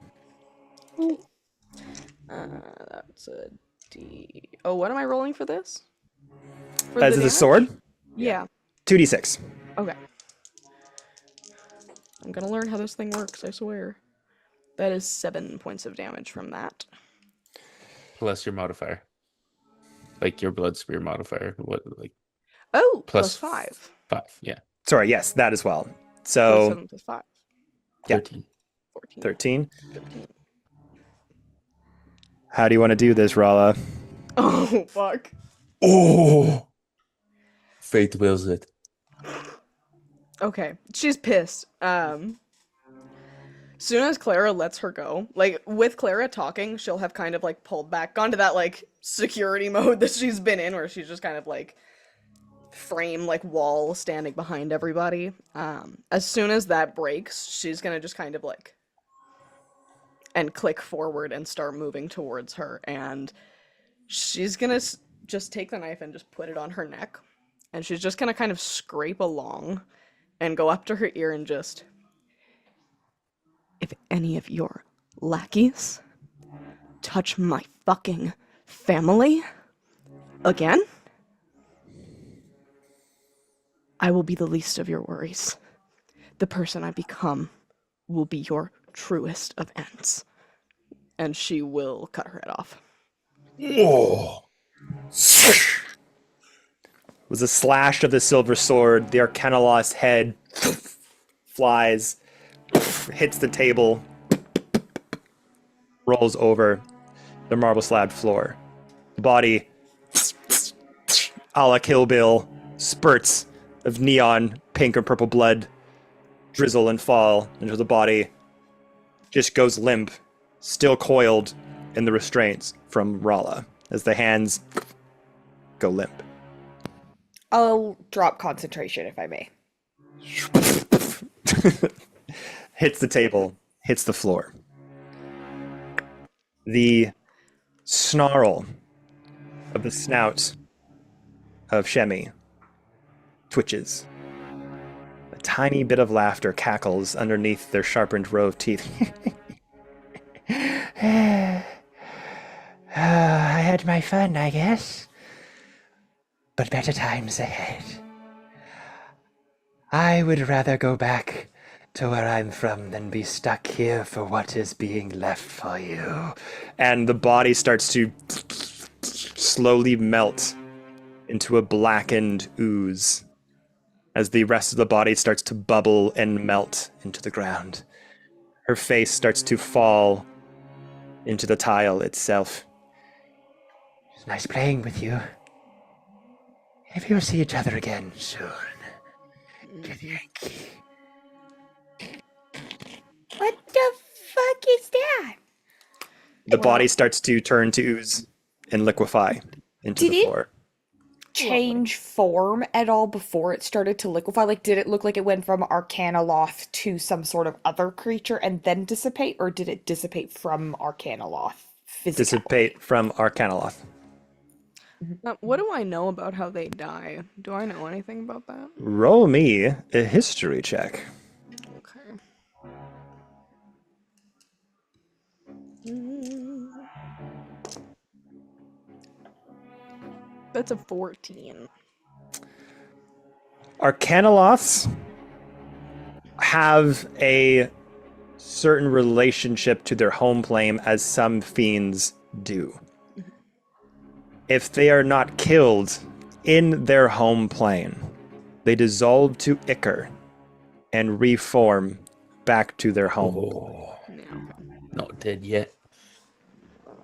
That's a D. Oh, what am I rolling for this? For As the damage? sword, Yeah. 2d6. Okay. I'm gonna learn how this thing works, I swear. That is 7 points of damage from that. Plus your modifier. Like your blood spear modifier. What, like, Oh, plus plus 5. 5. Yeah. Sorry, yes, that as well. Plus So 7 plus 5. Yeah. 13. 14. 13. 15. How do you want to do this, Rala? Oh, fuck. Oh! Fate wills it. Okay, she's pissed. Soon as Clara lets her go, like, with Clara talking, she'll have kind of, like, pulled back, gone to that, like, security mode that she's been in, where she's just kind of, like, frame, like, wall standing behind everybody. As soon as that breaks, she's gonna just kind of, like, and click forward and start moving towards her, and she's gonna just take the knife and just put it on her neck, and she's just gonna kind of scrape along and go up to her ear and just, if any of your lackeys touch my fucking family again, I will be the least of your worries. The person I become will be your truest of ends. And she will cut her head off. Oh! Was a slash of the silver sword. The Arcanolost's head flies, hits the table, rolls over the marble slab floor. The body, a la Kill Bill, spurts of neon pink and purple blood drizzle and fall until the body just goes limp, still coiled in the restraints from Rala as the hands go limp. I'll drop concentration if I may. Hits the table, hits the floor. The snarl of the snout of Shemi twitches. A tiny bit of laughter cackles underneath their sharpened row of teeth. I had my fun, I guess. But better times ahead. I would rather go back to where I'm from than be stuck here for what is being left for you. And the body starts to slowly melt into a blackened ooze as the rest of the body starts to bubble and melt into the ground. Her face starts to fall into the tile itself. It's nice playing with you. Maybe we'll see each other again soon. Do you think? What the fuck is that? The body starts to turn to ooze and liquefy into Did the it- floor. Change form at all before it started to liquefy? Like, did it look like it went from Arcanoloth to some sort of other creature and then dissipate, or did it dissipate from Arcanoloth physically? Dissipate from Arcanoloth. What do I know about how they die? Do I know anything about that? Roll me a history check. Okay. That's a 14. Arcanoloths have a certain relationship to their home plane as some fiends do. If they are not killed in their home plane, they dissolve to ichor and reform back to their home. Oh. Yeah, okay. Not dead yet.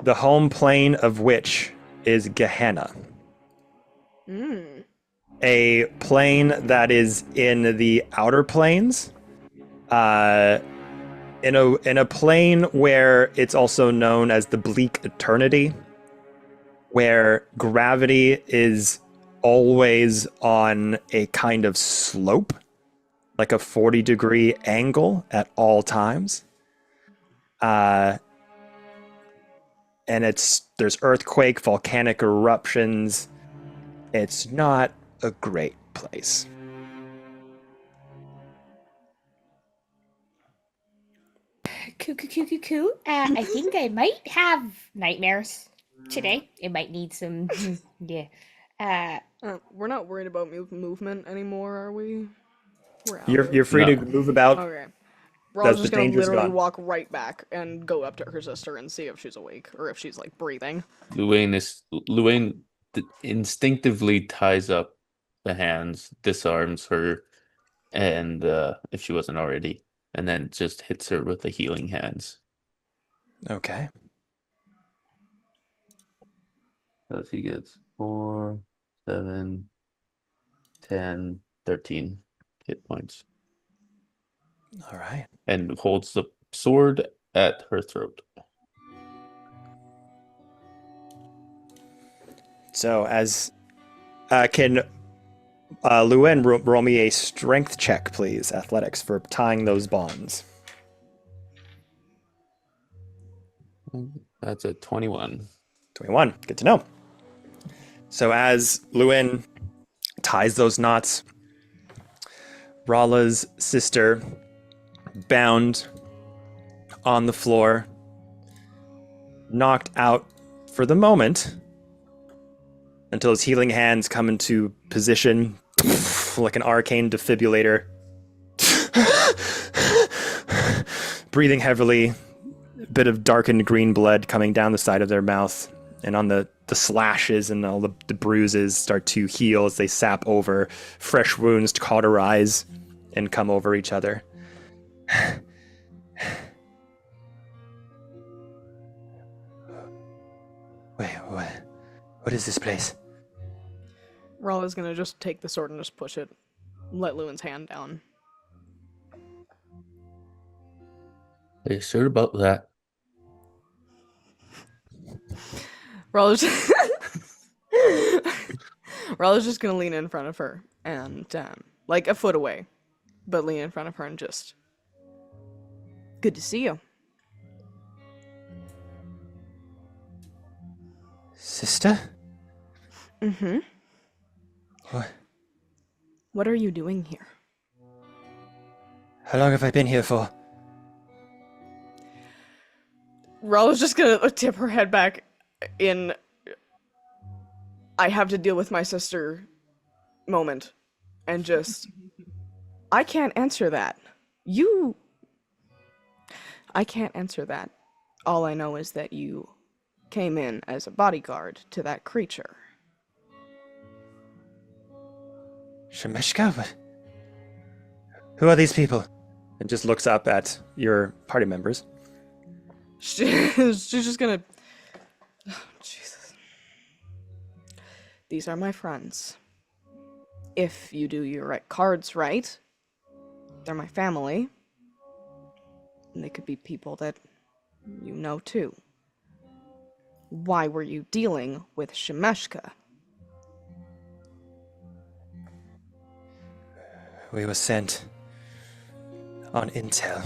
The home plane of which is Gehenna. A plane that is in the outer planes, in a plane where it's also known as the bleak eternity, where gravity is always on a kind of slope, like a 40-degree angle at all times. And there's earthquake, volcanic eruptions, It's not a great place. Coo. I think I might have nightmares today. It might need some. Yeah. We're not worried about movement anymore, are we? We're out. You're free No. to move about. Okay. Raw's The just gonna danger's literally gone. walk right back and go up to her sister and see if she's awake or if she's like breathing. Luane instinctively ties up the hands, disarms her, and if she wasn't already, and then just hits her with the healing hands. Okay. So he gets 4, 7, 10, 13 hit points, All right. and holds the sword at her throat. So as can Luen roll me a strength check, please, athletics, for tying those bonds. That's a 21. 21. Good to know. So as Luen ties those knots, Rala's sister, bound on the floor, knocked out for the moment until his healing hands come into position like an arcane defibrillator. Breathing heavily, a bit of darkened green blood coming down the side of their mouth, and on the slashes and all the bruises start to heal as they sap over. Fresh wounds cauterize and come over each other. Wait, what is this place? Rala's gonna just take the sword and just push it. Let Lewin's hand down. Are you sure about that? Rala's just... Rala's just gonna lean in front of her and, like a foot away, but lean in front of her and just... Good to see you. Sister? Mm-hmm. What? What are you doing here? How long have I been here for? Rala's just gonna tip her head back in... I have to deal with my sister moment. And just... I can't answer that. I can't answer that. All I know is that you came in as a bodyguard to that creature. Shemeshka? What? Who are these people? And just looks up at your party members. She's just gonna... Oh, Jesus. These are my friends. If you do your cards right, they're my family. And they could be people that you know too. Why were you dealing with Shemeshka? We were sent on intel.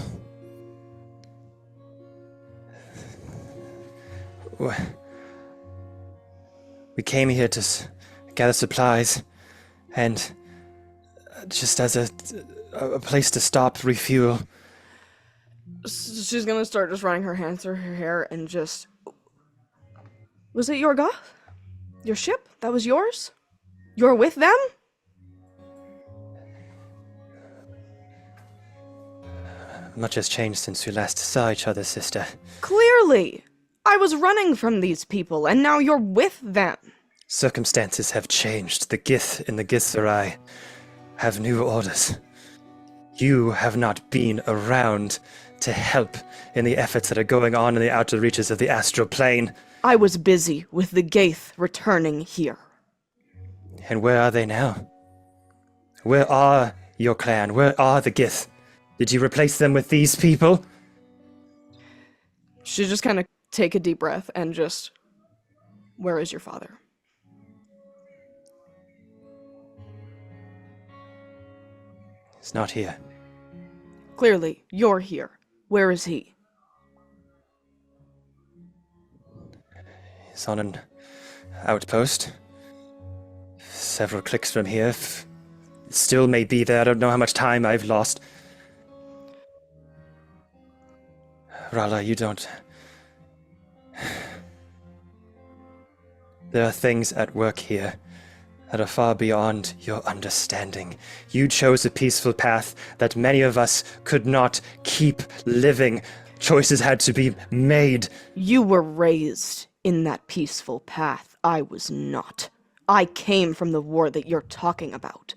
We came here to gather supplies and just as a place to stop, refuel. She's gonna start just running her hands through her hair and just... Was it your goth? Your ship? That was yours? You're with them? Much has changed since we last saw each other, sister. Clearly! I was running from these people, and now you're with them. Circumstances have changed. The Gith and the Githzerai have new orders. You have not been around to help in the efforts that are going on in the outer reaches of the astral plane. I was busy with the Gaith returning here. And where are they now? Where are your clan? Where are the Gith? Did you replace them with these people? She just kind of take a deep breath and just... Where is your father? He's not here. Clearly, you're here. Where is he? He's on an outpost. several clicks from here. It still may be there. I don't know how much time I've lost. Rala, you don't... There are things at work here that are far beyond your understanding. You chose a peaceful path that many of us could not keep living. Choices had to be made. You were raised in that peaceful path. I was not. I came from the war that you're talking about.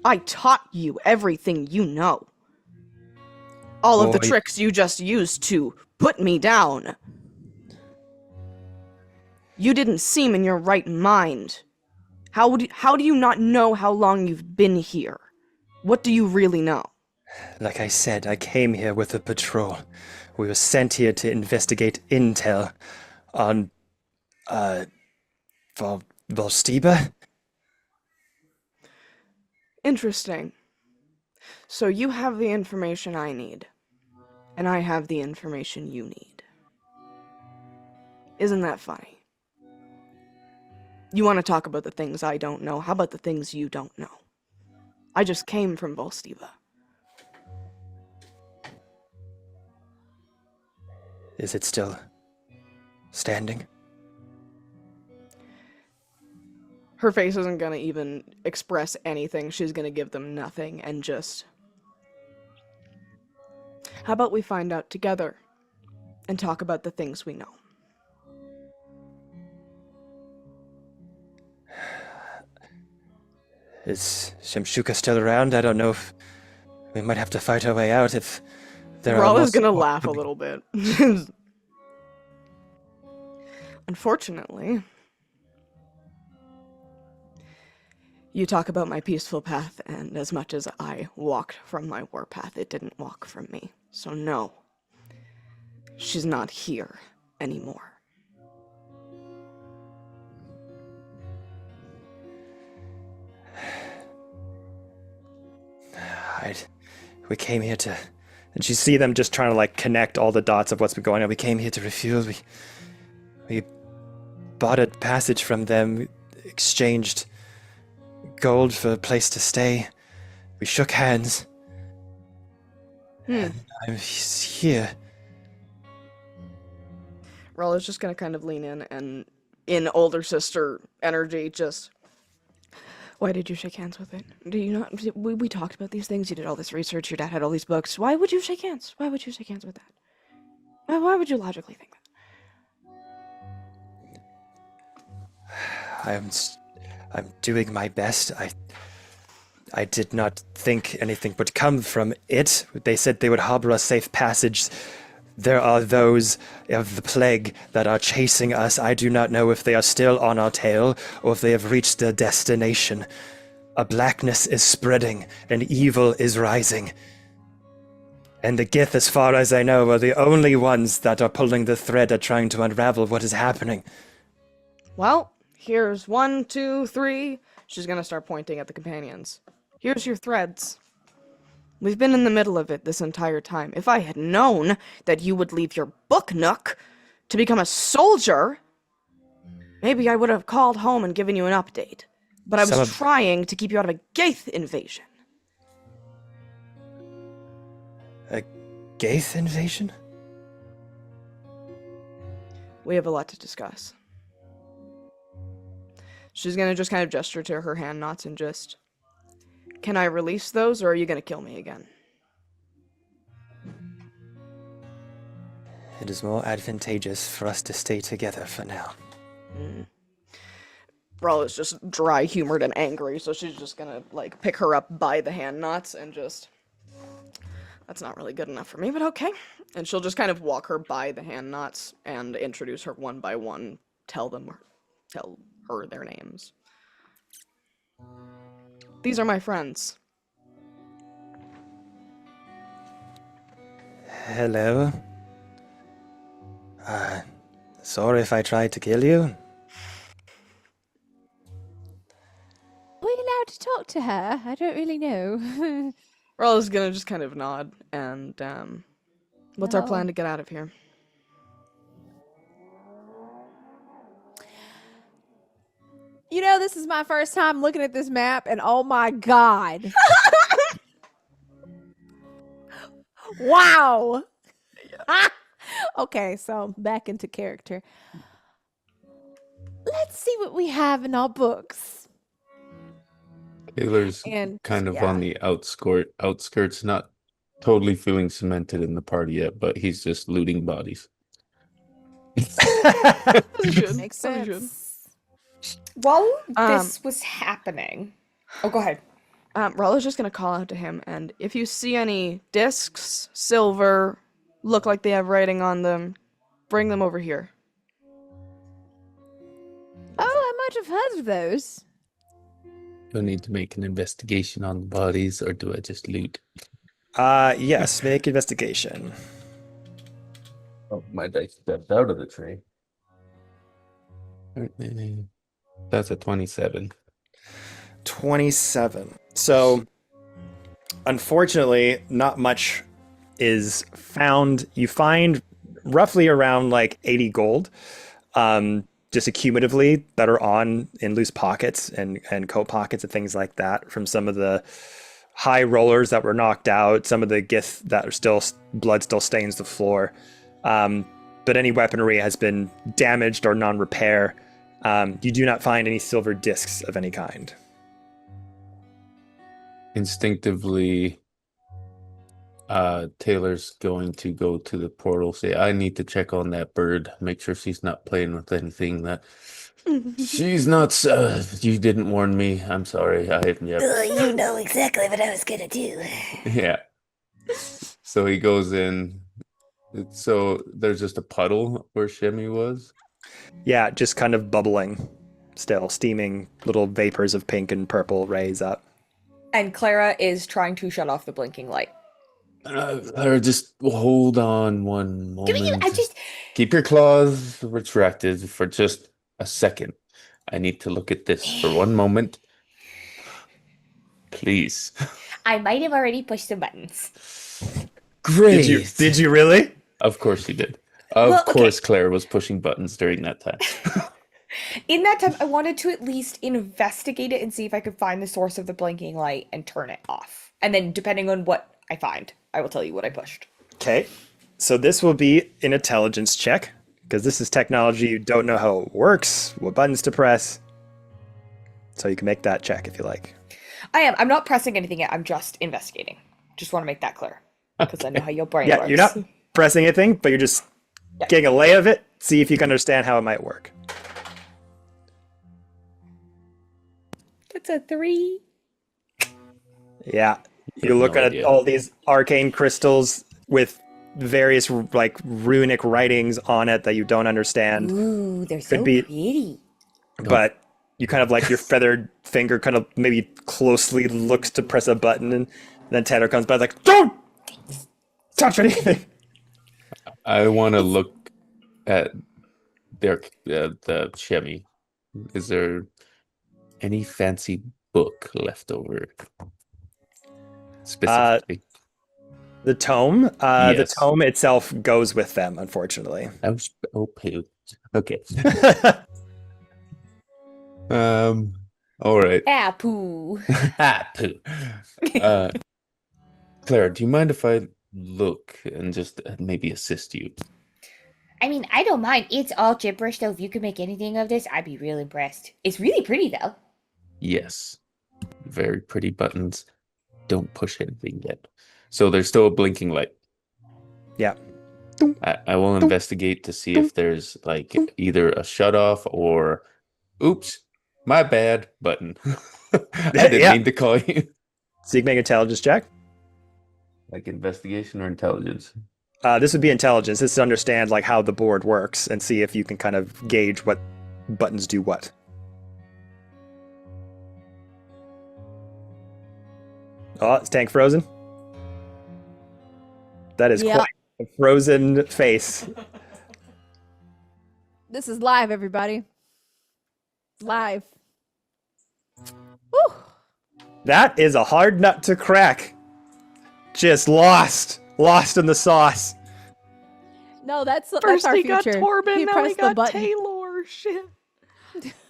I taught you everything you know. All of the Boy. tricks you just used to put me down. You didn't seem in your right mind. How do you not know how long you've been here? What do you really know? Like I said, I came here with a patrol. We were sent here to investigate intel on, Volstiba? Interesting. So you have the information I need, and I have the information you need. Isn't that funny? You want to talk about the things I don't know? How about the things you don't know? I just came from Volstiba. Is it still standing? Her face isn't gonna even express anything. She's gonna give them nothing and just... How about we find out together and talk about the things we know? Is Shemshuka still around? I don't know if we might have to fight our way out if there are Ralla's multiple- gonna laugh a little bit. Unfortunately, you talk about my peaceful path, and as much as I walked from my warpath, it didn't walk from me. So no, she's not here anymore. We came here to... And you see them just trying to like connect all the dots of what's been going on. We came here to refuel. We bought a passage from them, we exchanged gold for a place to stay. We shook hands. And I'm here. Ralla's just gonna kind of lean in and, in older sister energy, just... Why did you shake hands with it? Do you not... We talked about these things, you did all this research, your dad had all these books. Why would you shake hands? Why would you shake hands with that? Why would you logically think that? I'm doing my best. I did not think anything would come from it. They said they would harbor a safe passage. There are those of the plague that are chasing us. I do not know if they are still on our tail or if they have reached their destination. A blackness is spreading and evil is rising. And the Gith, as far as I know, are the only ones that are pulling the thread and trying to unravel what is happening. Well, here's 1, 2, 3. She's gonna start pointing at the companions. Here's your threads. We've been in the middle of it this entire time. If I had known that you would leave your book nook to become a soldier, maybe I would have called home and given you an update. But I was trying to keep you out of a Gaith invasion. A Gaith invasion? We have a lot to discuss. She's gonna just kind of gesture to her hand knots and just... Can I release those, or are you gonna kill me again? It is more advantageous for us to stay together for now. Ralla's just dry humored and angry, so she's just gonna, like, pick her up by the hand knots and just... That's not really good enough for me, but okay. And she'll just kind of walk her by the hand knots and introduce her one by one, tell her their names. These are my friends. Hello. Sorry if I tried to kill you. Are we allowed to talk to her? I don't really know. Ralla's gonna just kind of nod, and, what's our plan to get out of here? You know, this is my first time looking at this map, and oh my god. Wow. Okay, so back into character. Let's see what we have in our books. Taylor's And kind of on the outskirts, not totally feeling cemented in the party yet, but he's just looting bodies. Makes sense. While this was happening, oh, go ahead. Rolla's just gonna call out to him, and if you see any discs, silver, look like they have writing on them, bring them over here. Oh, I might have heard of those. Do I need to make an investigation on the bodies, or do I just loot? Yes, make investigation. Oh, my dice stepped out of the tray. That's a 27. 27. So, unfortunately, not much is found. You find roughly around like 80 gold, just accumulatively, that are in loose pockets and coat pockets and things like that from some of the high rollers that were knocked out, some of the gith that are still, blood still stains the floor. But any weaponry has been damaged or non-repair. You do not find any silver discs of any kind. Instinctively, Taylor's going to go to the portal, say, I need to check on that bird, make sure she's not playing with anything that she's not, you didn't warn me. I'm sorry. You know exactly what I was gonna do. Yeah. So he goes in. So there's just a puddle where Shemi was. Yeah, just kind of bubbling, still steaming, little vapors of pink and purple raise up. And Clara is trying to shut off the blinking light. Clara, just hold on one moment. I just Keep your claws retracted for just a second. I need to look at this for one moment. Please. I might have already pushed the buttons. Great. Did you really? Of course you did. Of course Claire was pushing buttons during that time. In that time, I wanted to at least investigate it and see if I could find the source of the blinking light and turn it off. And then, depending on what I find, I will tell you what I pushed. Okay. So this will be an intelligence check, because this is technology. You don't know how it works, what buttons to press. So you can make that check if you like. I am. I'm not pressing anything yet. I'm just investigating. Just want to make that clear. Because I know how your brain Yeah, works. you're not pressing anything, but you're just getting a lay of it, see if you can understand how it might work. It's a 3. Yeah. You look at all these arcane crystals with various like runic writings on it that you don't understand. Ooh, they're so be- pretty. But you kind of like your feathered finger kind of maybe closely looks to press a button, and then Tanner comes by like, don't touch anything. I want to look at the Shemi. Is there any fancy book left over? Specifically. The tome, the Yes. tome itself goes with them, unfortunately. Okay. All right. Ah, poo. Poo. Claire, do you mind if I look and just maybe assist you? I mean, I don't mind. It's all gibberish, though. If you could make anything of this, I'd be real impressed. It's really pretty, though. Yes. Very pretty buttons. Don't push anything yet. So there's still a blinking light. Yeah. I will investigate to see if there's like either a shut off or oops, my bad button. I didn't mean to call you. So you can make an intelligence check. Like investigation or intelligence? This would be intelligence. This is to understand like how the board works and see if you can kind of gauge what buttons do what. Oh, is Tank frozen? That is Yeah. quite a frozen face. This is live, everybody. Live. Woo! That is a hard nut to crack. Just lost in the sauce. No, that's First our we future. got Torben, He now we pressed the got button. Taylor. Shit.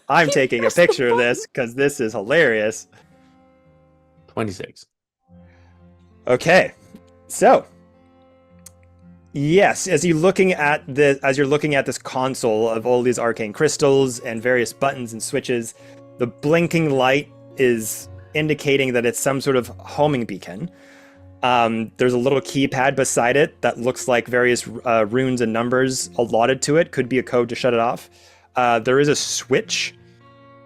I'm He taking a pressed the picture of this because this is hilarious. 26. Okay, so yes, as you're looking at this console of all these arcane crystals and various buttons and switches, the blinking light is indicating that it's some sort of homing beacon. There's a little keypad beside it that looks like various runes and numbers allotted to it. Could be a code to shut it off. There is a switch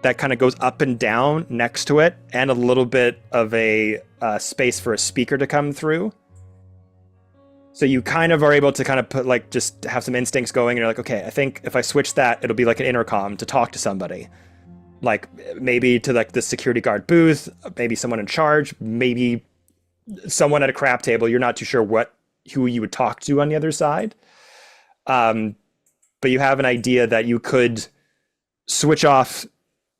that kind of goes up and down next to it, and a little bit of a space for a speaker to come through. So you kind of are able to kind of put like just have some instincts going, and you're like, okay, I think if I switch that, it'll be like an intercom to talk to somebody. Like maybe to like the security guard booth, maybe someone in charge, maybe someone at a crap table. You're not too sure who you would talk to on the other side. But you have an idea that you could switch off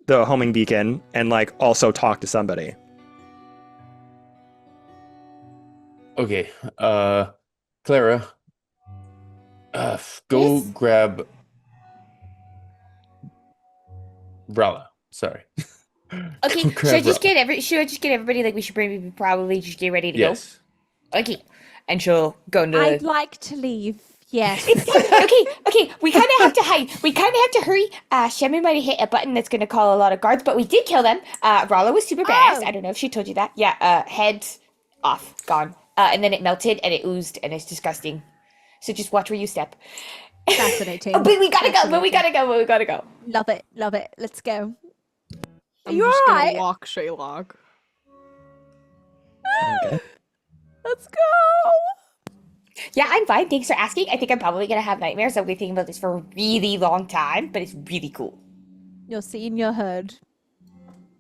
the homing beacon and like also talk to somebody. Okay, Clara, go Yes? grab Rala. Sorry. Okay, Go should I grab just Rala. get everybody like we should probably just get ready to Yes. go? Okay. And she'll go into I'd like to leave. Yes. okay, we kind of have to hide. We kind of have to hurry. Shemi might have hit a button that's going to call a lot of guards, but we did kill them. Rala was super badass. Oh. I don't know if she told you that. Yeah, head off, gone. And then it melted and it oozed and it's disgusting. So just watch where you step. Fascinating. But we gotta go. Love it. Love it. Let's go. I'm You just alright? gonna walk Shaylock. Okay. Let's go. Yeah, I'm fine. Thanks for asking. I think I'm probably gonna have nightmares. I've been thinking about this for a really long time, but it's really cool. You're seen, you're heard.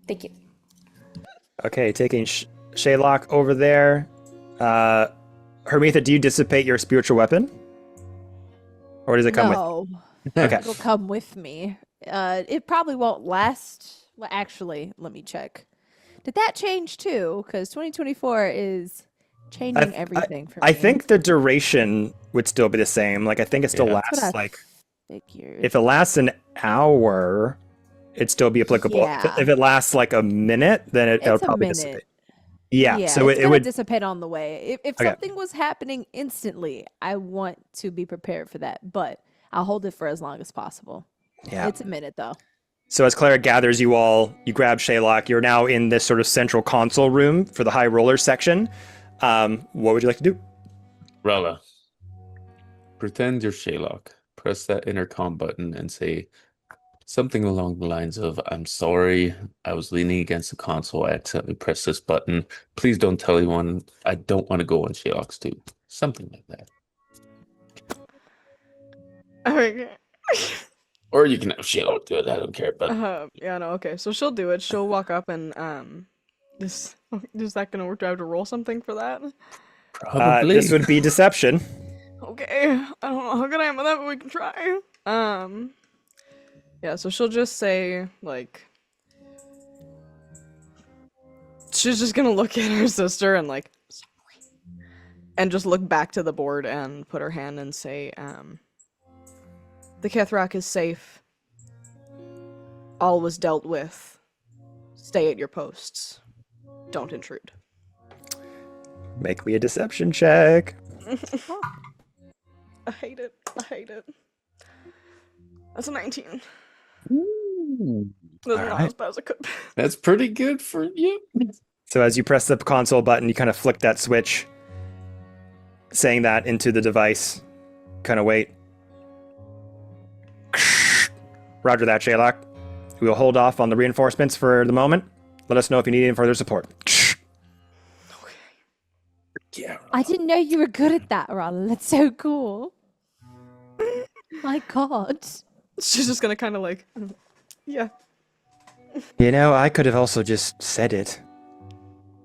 Thank you. Okay, taking Shaylock over there. Hermetha, do you dissipate your spiritual weapon? Or does it come with? No, Okay. it'll come with me. It probably won't last. Well, actually, let me check. Did that change too? Because 2024 is changing everything for me. I think the duration would still be the same. Like I think it still Yeah. That's lasts what I like figured. if it lasts an hour, it'd still be applicable. Yeah. If it lasts like a minute, then it'll It's a probably minute. dissipate. Yeah, so it's it gonna would. dissipate on the way. If Okay. something was happening instantly, I want to be prepared for that. But I'll hold it for as long as possible. Yeah. It's a minute though. So as Clara gathers you all, you grab Shaylock. You're now in this sort of central console room for the high roller section. What would you like to do? Rala, pretend you're Shaylock. Press that intercom button and say something along the lines of, I'm sorry, I was leaning against the console. I accidentally pressed this button. Please don't tell anyone. I don't want to go on Shaylock's tube. Something like that. Okay. Or you can have Shaylock do it. I don't care. But Yeah, no, okay. So she'll do it. She'll walk up and is that gonna work? Do I have to roll something for that? probably. This would be deception. Okay. I don't know how good I am at that, but we can try. Yeah, so she'll just say, like, she's just gonna look at her sister and like, sorry, and just look back to the board and put her hand and say, the Kethrak is safe. All was dealt with. Stay at your posts. Don't intrude. Make me a deception check. I hate it. I hate it. That's a 19. Ooh, That's not Alright. as bad as it could be. that's pretty good for you. So as you press the console button, you kind of flick that switch, saying that into the device. Kind of wait. Roger that, Shaylock. We will hold off on the reinforcements for the moment. Let us know if you need any further support. Yeah. I didn't know you were good at that, Rala. That's so cool. My God. She's just gonna kind of like, yeah. You know, I could have also just said it.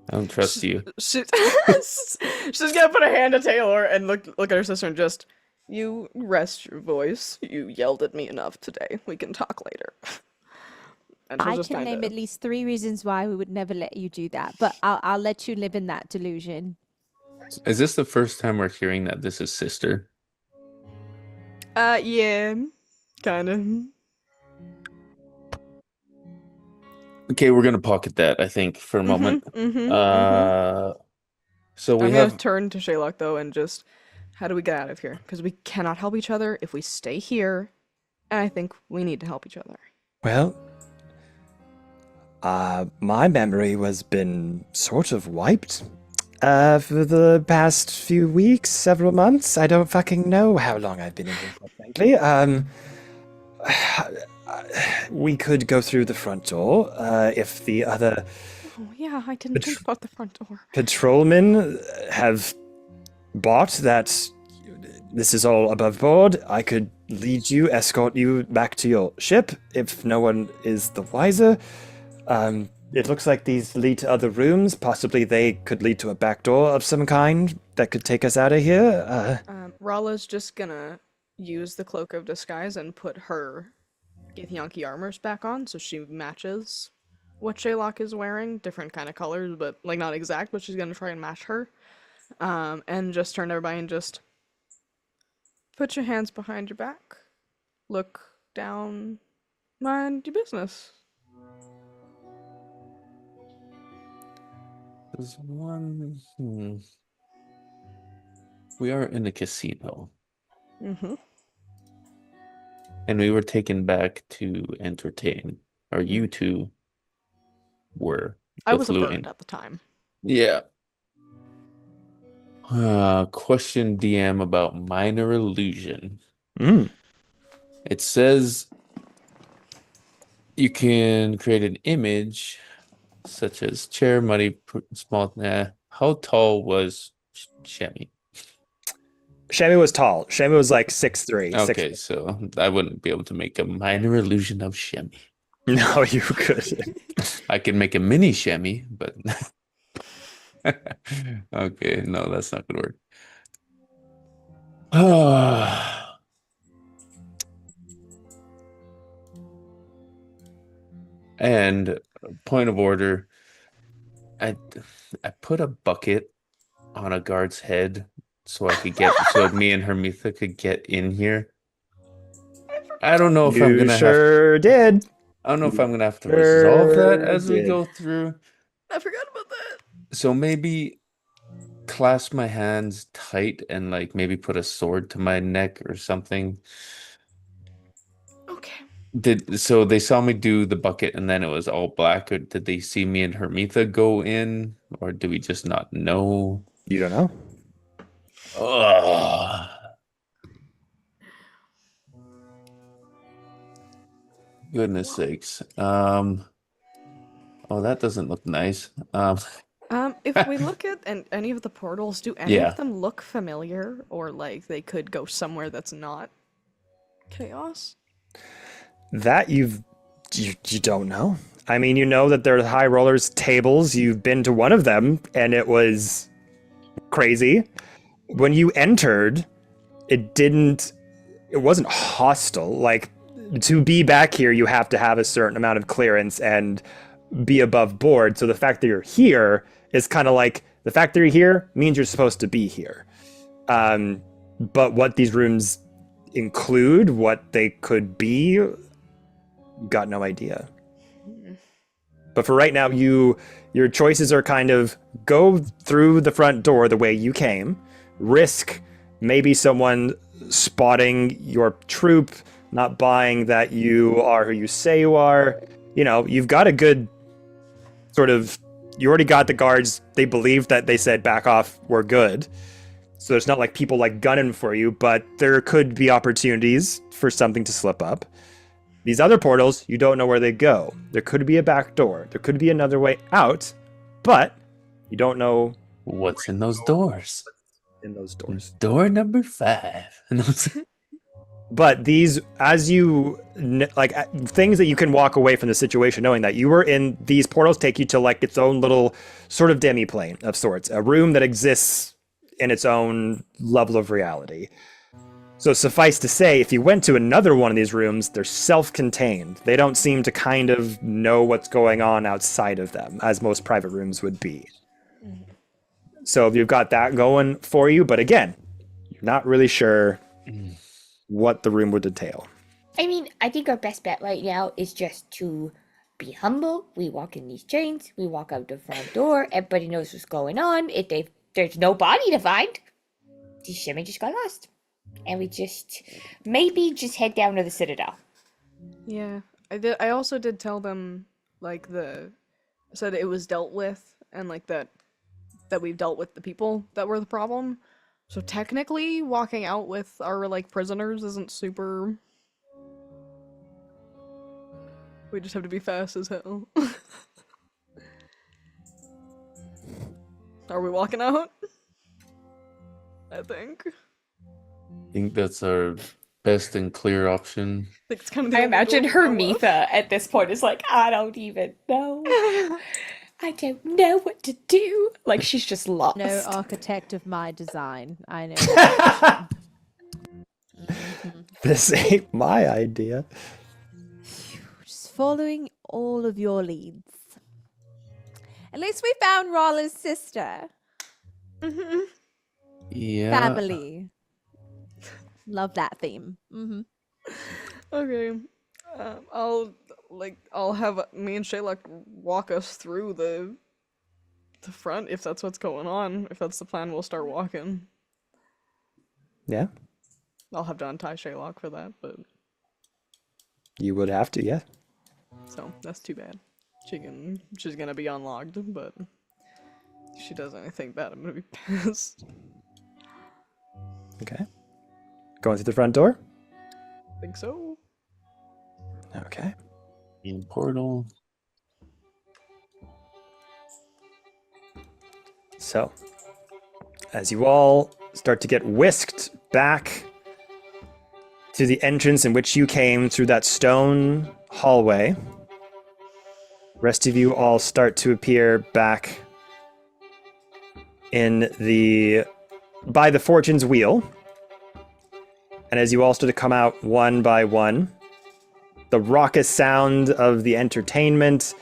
I don't trust you. She's gonna put a hand to Taylor and look at her sister and just, you rest your voice. You yelled at me enough today. We can talk later. And she'll I just can name kinda- at least 3 reasons why we would never let you do that, but I'll let you live in that delusion. Is this the first time we're hearing that this is sister? Yeah, kind of. Okay, we're gonna pocket that, I think, for a moment. So we I'm have gonna turn to Sherlock though and just, how do we get out of here? Because we cannot help each other if we stay here, and I think we need to help each other. Well, my memory has been sort of wiped for the past few weeks, several months. I don't fucking know how long I've been in here, quite frankly. We could go through the front door if the other Oh yeah, I didn't think about the front door. patrolmen have bought that this is all above board. I could lead you, escort you back to your ship if no one is the wiser. It looks like these lead to other rooms. Possibly they could lead to a back door of some kind that could take us out of here. Rala's just gonna use the cloak of disguise and put her Githyanki armors back on so she matches what Sherlock is wearing. Different kind of colors, but like not exact, but she's gonna try and match her. And just turn to everybody and just put your hands behind your back. Look down. Mind your business. there's one. We are in a casino, and we were taken back to entertain. Or you two were. I the was a fluting. bird at the time. Yeah. Question DM about minor illusion. It says you can create an image such as chair, muddy, small. How tall was Shemi? Shami was tall. Shami was like 6'3". Okay, so I wouldn't be able to make a minor illusion of Shemi. No, you couldn't. I can make a mini Shemi, but okay, no, that's not gonna work. And point of order, I put a bucket on a guard's head so I could get so me and Hermitha could get in here. I don't know if I'm You gonna sure did. I don't know if I'm gonna have to resolve that as we did. go through. I forgot about that. So maybe clasp my hands tight and like maybe put a sword to my neck or something. Okay. So they saw me do the bucket and then it was all black, or did they see me and Hermitha go in, or do we just not know? You don't know. Ugh. Goodness sakes. Oh, that doesn't look nice. If we look at any of the portals, do any Yeah. of them look familiar, or like they could go somewhere that's not chaos? That you don't know. I mean, you know that there are high rollers tables. You've been to one of them, and it was crazy. When you entered, it wasn't hostile. Like, to be back here, you have to have a certain amount of clearance and be above board. So the fact that you're here is kind of like, the fact that you're here means you're supposed to be here. But what these rooms include, what they could be, got no idea. But for right now, your choices are kind of go through the front door the way you came, risk maybe someone spotting your troop, not buying that you are who you say you are. You know, you've got a good sort of, you already got the guards. They believe that they said back off, we're good. So it's not like people like gunning for you, but there could be opportunities for something to slip up. These other portals, you don't know where they go. There could be a back door. There could be another way out, but you don't know What's in those doors? in those doors. Door number 5. But these, as you things that you can walk away from the situation knowing that you were in, these portals take you to like its own little sort of demi-plane of sorts, a room that exists in its own level of reality. So suffice to say, if you went to another one of these rooms, they're self-contained. They don't seem to kind of know what's going on outside of them, as most private rooms would be. So you've got that going for you, but again, you're not really sure what the room would entail. I mean, I think our best bet right now is just to be humble. We walk in these trains. We walk out the front door. Everybody knows what's going on. If there's no body to find, Shimmy just got lost. And we just head down to the Citadel. Yeah, I also did tell them, like, said it was dealt with, and like that we've dealt with the people that were the problem. So technically, walking out with our like prisoners isn't super. We just have to be fast as hell. Are we walking out? I think. I think that's our best and clear option. I think it's kind of I imagine Hermitha at this point is like, I don't even know. I don't know what to do. Like, she's just lost. No architect of my design. I know. That This ain't my idea. Just following all of your leads. At least we found Rolla's sister. Yeah. Family. Love that theme. Okay. I'll have me and Shayla walk us through the front if that's what's going on. If that's the plan, we'll start walking. Yeah, I'll have to untie Shaylock for that, but you would have to, yeah. so that's too bad. She's gonna be unlocked, but if she does anything bad, I'm gonna be pissed. Okay. Going through the front door? Think so. Okay. In portal. So, as you all start to get whisked back to the entrance in which you came through that stone hallway, rest of you all start to appear back by the Fortune's Wheel. And as you all start to come out one by one, the raucous sound of the entertainment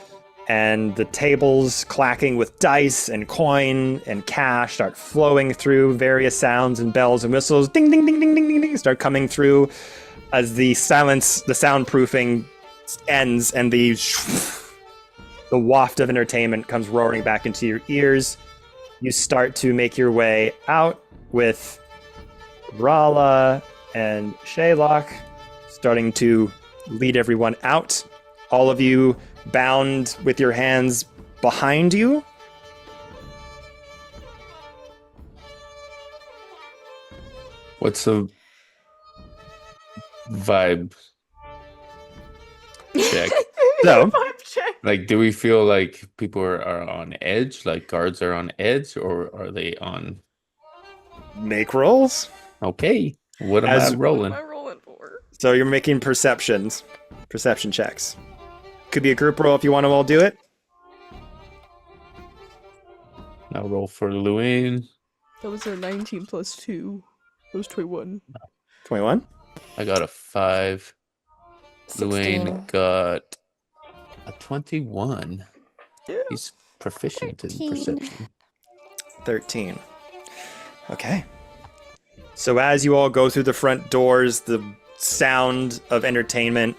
and the tables clacking with dice and coin and cash start flowing through. Various sounds and bells and whistles, ding, ding, ding, ding, ding, ding, ding, start coming through as the soundproofing ends and the waft of entertainment comes roaring back into your ears. You start to make your way out with Rala and Shaylock starting to lead everyone out. All of you bound with your hands behind you. What's the vibe check? So, Vibe check. Like, do we feel like people are on edge? Like guards are on edge, or are they on? make rolls. Okay, what am As- I What am rolling? I rolling for? So you're making perception checks. Could be a group roll if you want to all do it. I'll roll for Luane. That was a 19 plus 2. That was 21. 21. I got a 5. Luane 16. got a 21. Yeah. He's proficient in 13. perception. 13. Okay. So as you all go through the front doors, the sound of entertainment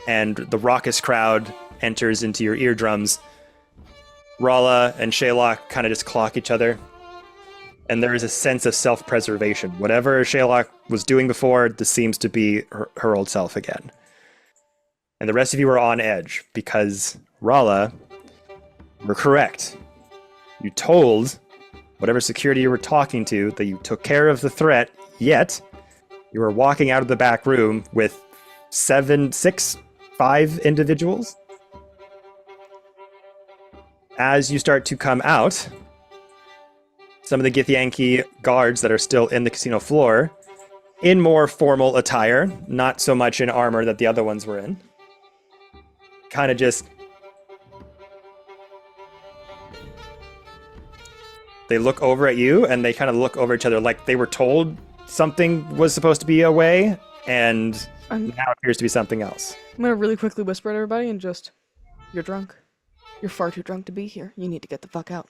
and the raucous crowd enters into your eardrums. Rala and Shaylock kind of just clock each other. And there is a sense of self-preservation. Whatever Shaylock was doing before, this seems to be her old self again. And the rest of you are on edge because Rala were correct. You told whatever security you were talking to that you took care of the threat, yet you were walking out of the back room with 5 individuals. As you start to come out, some of the Githyanki guards that are still in the casino floor, in more formal attire, not so much in armor that the other ones were in, kind of just... They look over at you, and they kind of look over each other like they were told something was supposed to be a way, and I'm now it appears to be something else. gonna really quickly whisper at everybody and just, you're drunk. You're far too drunk to be here. You need to get the fuck out.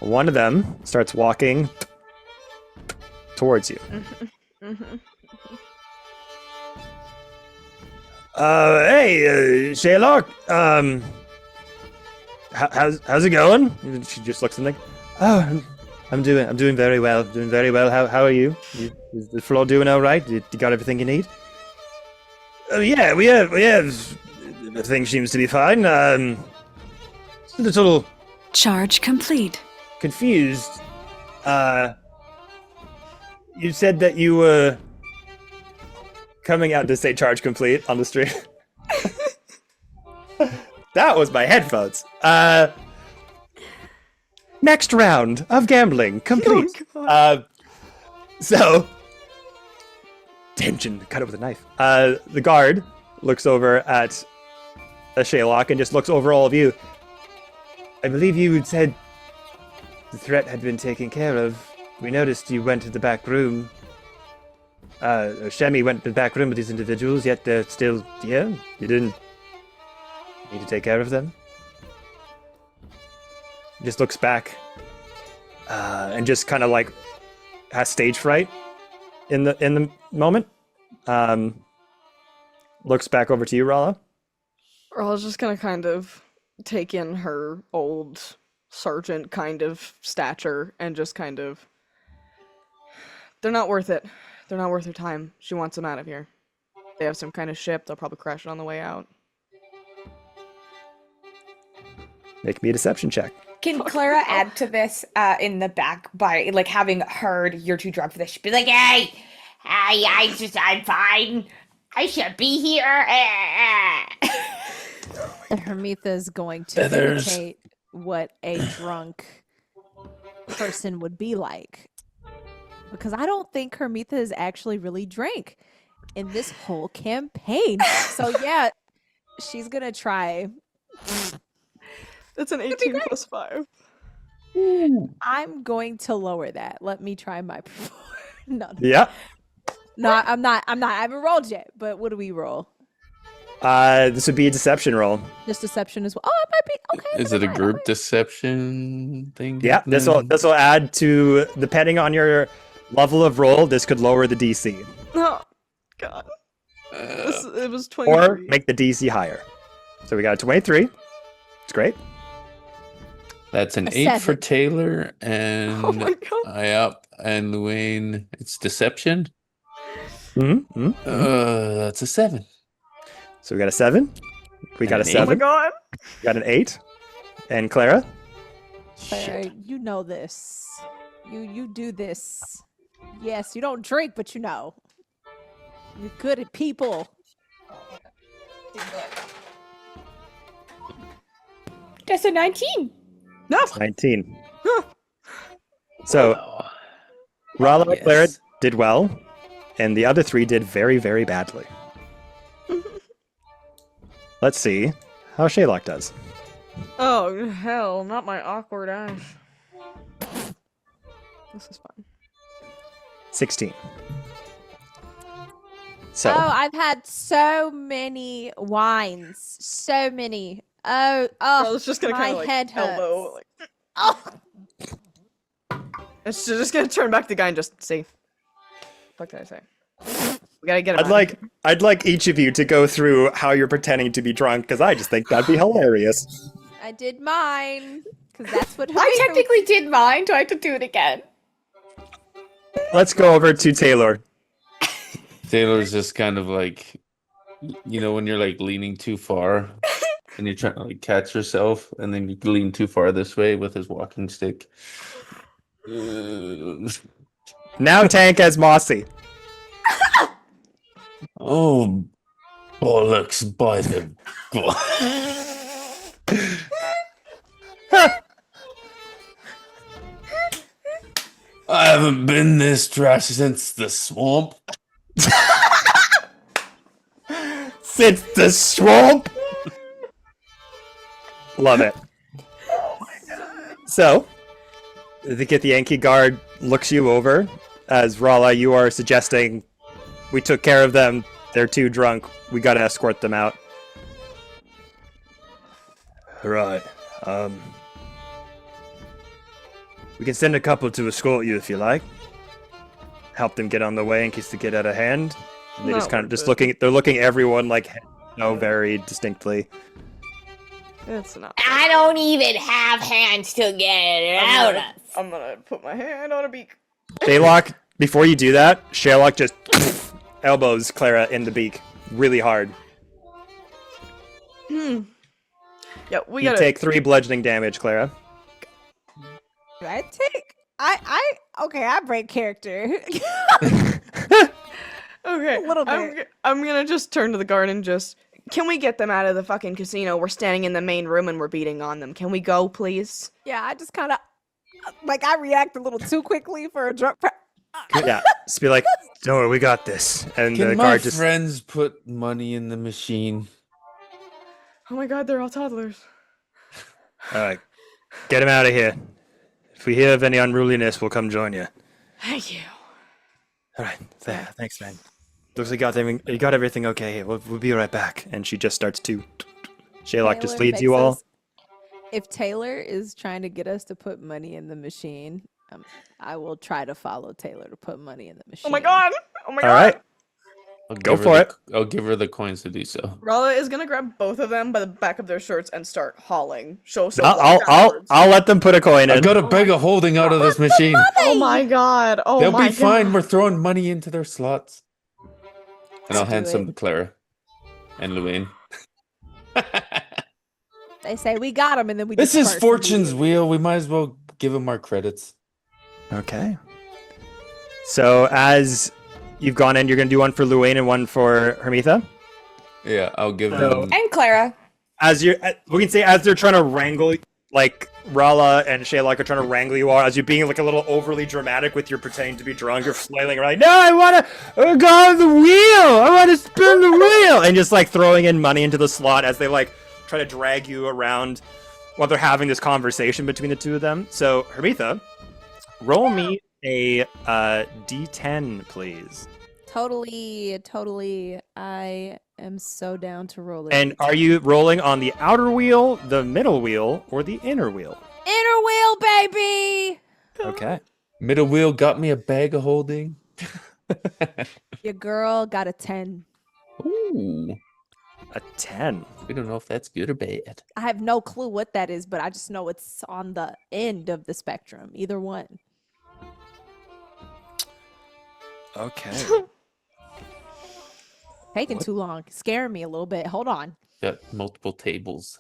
One of them starts walking towards you. Hey, Sherlock. How's it going? And she just looks and like, oh, I'm doing very well. Doing very well. How are you? Is the floor doing all right? You got everything you need? Oh yeah, we have. Everything seems to be fine. A little Charge complete. confused. You said that you were coming out to say charge complete on the stream. That was my headphones. Next round of gambling complete. So tension, cut it with a knife. The guard looks over at a Sherlock and just looks over all of you. I believe you said the threat had been taken care of. We noticed you went to the back room. Shemi went to the back room with these individuals, yet they're still here. You didn't need to take care of them. Just looks back and just kind of like has stage fright in the moment. Looks back over to you, Rala. Rala's just gonna kind of take in her old sergeant kind of stature and just kind of... They're not worth it. They're not worth her time. She wants them out of here. They have some kind of ship. They'll probably crash it on the way out. Make me a deception check. Can Clara add to this in the back by like having heard you're too drunk for this? She'd be like, Hey, I'm fine. I should be here. Hermitha is going to indicate what a drunk person would be like. Because I don't think Hermitha has actually really drank in this whole campaign. So yeah, she's gonna try. That's an 18 plus 5. I'm going to lower that. Let me try my no. Yeah. No, I'm not. I haven't rolled yet. But what do we roll? This would be a deception roll. Just deception as well. Oh, it might be okay. Is it a group deception thing? Yeah, this will add to, depending on your level of roll, this could lower the DC. Oh, God. It was 23. Or make the DC higher. So we got a 23. It's great. That's an A 8 for 7. Taylor, and Oh my God. I up and Luane. It's deception. Mm-hmm. That's a 7. So we got a 7. We got a And an 7. Oh my God. We got an 8. And Clara? Claire, you know this. You do this. Yes, you don't drink, but you know. You're good at people. that's a 19. No. 19. So Rala and Clara Yes. did well, and the other 3 did very, very badly. Let's see how Sherlock does. Oh, hell. Not my awkward eyes. This is fine. 16. So, Oh, I've had so many wines. So many. I Oh, was just gonna my kind of like head hurts. elbow. Like, oh. it's just gonna turn back to the guy and just say, "What can I say? We gotta get him." I'd like each of you to go through how you're pretending to be drunk, because I just think that'd be hilarious. I did mine. Because that's what I Hermitha technically did mine. Do I have to do it again? Let's go over to Taylor. Taylor's just kind of like, you know, when you're like leaning too far and you're trying to like catch yourself, and then you lean too far this way with his walking stick. Now tank as Mossy. Oh, bollocks by the I haven't been this trash since the swamp. Since the swamp. Love it. So, the Githyanki guard looks you over as Rala, you are suggesting we took care of them. They're too drunk. We gotta escort them out. Right. We can send a couple to escort you if you like. Help them get on the way in case they get out of hand. And they Not just kind of worth just it. looking. They're looking at everyone like know very distinctly. It's not. I don't even have hands to get it out of. I'm gonna put my hand on a beak. Shaylock, before you do that, Shaylock just elbows Clara in the beak really hard. Yeah, we You gotta take 3 bludgeoning damage, Clara. Do I take? Okay, I break character. Okay, A little bit. I'm gonna just turn to the guard and just. Can we get them out of the fucking casino? We're standing in the main room and we're beating on them. Can we go, please? Yeah, I just kind of I react a little too quickly for a drunk. Yeah, just be like, don't worry, we got this. And the Can my guard just friends put money in the machine? Oh my god, they're all toddlers. all right, get him out of here. If we hear of any unruliness, we'll come join you. Thank you. All right, thanks, man. Looks like you got everything okay here. We'll be right back. And she just starts to. Shaylock just Taylor leads you makes all. us- If Taylor is trying to get us to put money in the machine, I will try to follow Taylor to put money in the machine. Oh my god! Oh my god! All right, I'll Go give her for the- it. I'll give her the coins to do so. Rala is gonna grab both of them by the back of their shirts and start hauling. Show some. I'll let them put a coin in. I've got a bag of holding out of this machine. Oh my god! Oh They'll my be fine. god! We're throwing money into their slots. And I'll Let's hand do some it. to Clara and Luane. They say we got him, and then we. This is disperse Fortune's immediately. wheel. We might as well give him our credits. Okay. So as you've gone in, you're gonna do one for Luane and one for Hermitha. Yeah, I'll give So- them. And Clara. As we can say, as they're trying to wrangle, like Rala and Shaylock are trying to wrangle you all, as you're being like a little overly dramatic with your pretending to be drunk, you're flailing around. No, I want to go on the wheel. I want to spin the wheel, and just like throwing in money into the slot as they like try to drag you around while they're having this conversation between the two of them. So Hermitha, roll me a D10, please. Totally. I am so down to roll it. And are you rolling on the outer wheel, the middle wheel, or the inner wheel? Inner wheel, baby? Okay. Middle wheel got me a bag of holding. Your girl got a 10. Ooh. A 10. We don't know if that's good or bad. I have no clue what that is, but I just know it's on the end of the spectrum. Either one. Okay. Taking too long. Scaring me a little bit. Hold on. Got multiple tables.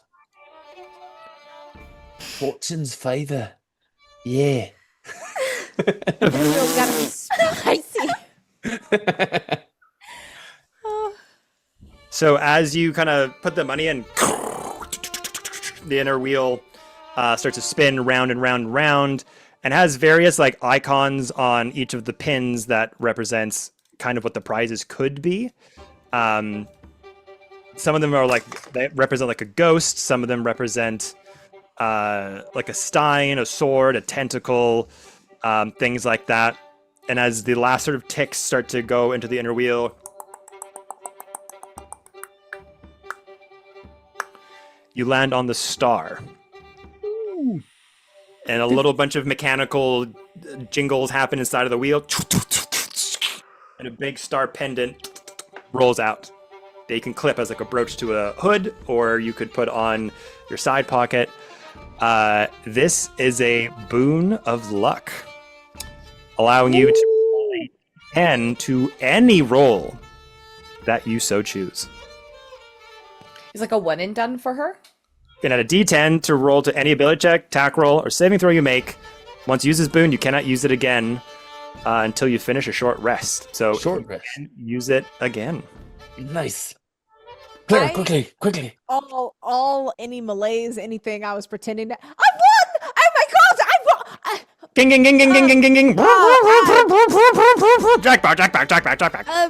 Fortune's favor. Yeah. Wheel's gotta be spicy. Oh, So as you kind of put the money in, the inner wheel starts to spin round and round and round, and has various like icons on each of the pins that represents kind of what the prizes could be. Some of them are like they represent like a ghost. Some of them represent like a stein, a sword, a tentacle, things like that. And as the last sort of ticks start to go into the inner wheel, you land on the star. And a little bunch of mechanical jingles happen inside of the wheel. And a big star pendant rolls out. That you can clip as like a brooch to a hood, or you could put on your side pocket. This is a boon of luck, allowing you to roll a 10 to any roll that you so choose. It's like a one and done for her. And add a D10 to roll to any ability check, attack roll, or saving throw you make. Once you use this boon, you cannot use it again until you finish a short rest. So Short rest. use it again. Nice. Clara, I- quickly. all any malaise, anything I was pretending to. I won! Oh my god! I won! Ging, ging, ging, ging, ging, ging, ging, ging. Jackpot.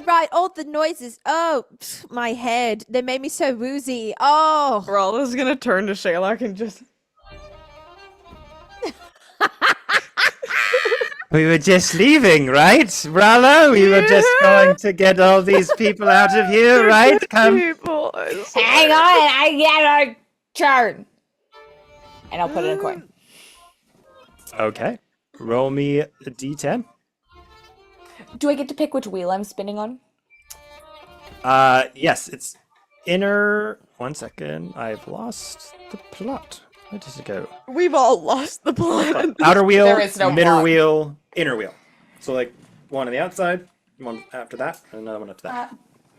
Right, all the noises. Oh, my head. They made me so woozy. Oh. Rala's gonna turn to Shaylock and just. We were just leaving, right, Rala? We were just going to get all these people out of here, right? Come. People, Hang on, I get our turn. And I'll put in a coin. Okay. Roll me a D10. Do I get to pick which wheel I'm spinning on? Yes, it's inner. 1 second. I've lost the plot. Where does it go? We've all lost the plot. Outer wheel, There is no middle plot. wheel, inner wheel. So like one on the outside, one after that, and another one after that.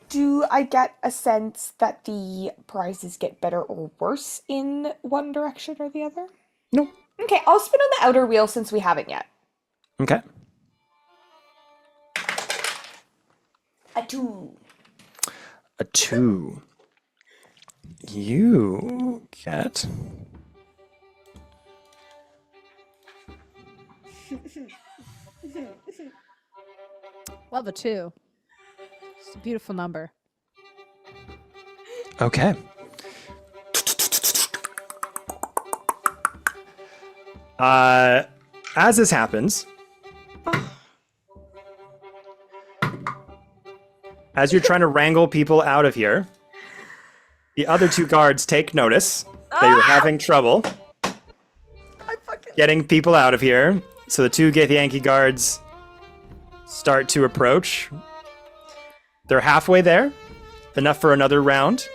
Do I get a sense that the prizes get better or worse in one direction or the other? No. Okay, I'll spin on the outer wheel since we haven't yet. Okay. A 2. A 2. You get. Love a 2. It's a beautiful number. Okay. As this happens, as you're trying to wrangle people out of here, the other 2 guards take notice that you're having trouble getting people out of here. So the 2 Yankee guards start to approach. They're halfway there, enough for another round.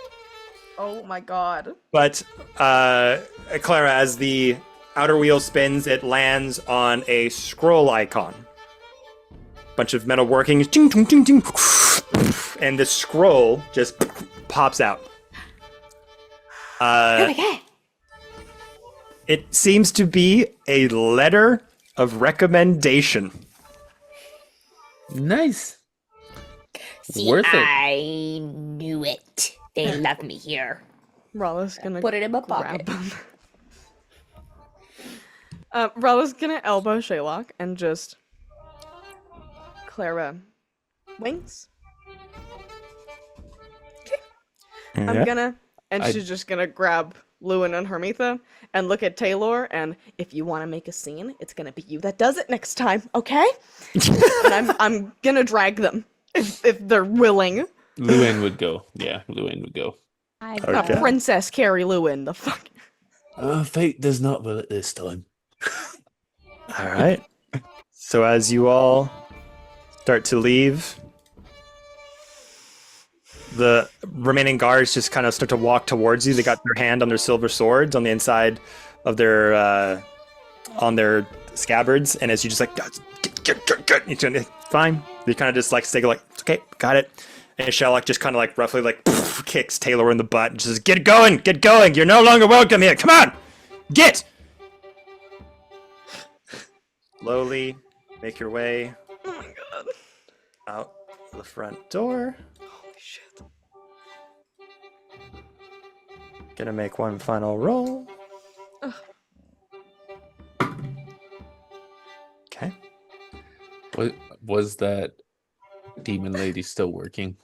Oh my god. But Clara, as the outer wheel spins, it lands on a scroll icon. Bunch of metal workings, ting, ting, ting, ting, and the scroll just pops out. Oh my god. It seems to be a letter of recommendation. Nice. See, Worth it. I knew it. They love me here. Rala's gonna Put it in my grab pocket. them. Rala's gonna elbow Shaylock and just... Clara, wings? I'm gonna... And she's just gonna grab Lewin and Hermitha and look at Taylor, and if you want to make a scene, it's gonna be you that does it next time, okay? And I'm gonna drag them if they're willing. Luann would go. Yeah, Luann would go. I've Okay. got Princess Carrie Lewin, the fuck. Fate does not will it this time. All right. So as you all start to leave, the remaining guards just kind of start to walk towards you. They got their hand on their silver swords on the inside of their on their scabbards, and as you just like get, fine, they kind of just like say like, okay, got it. And Sherlock just kind of like roughly like kicks Taylor in the butt and says, get going, you're no longer welcome here, come on, get. Slowly make your way Oh my god. out the front door. Holy shit. Gonna make one final roll. Okay. What was that demon lady still working?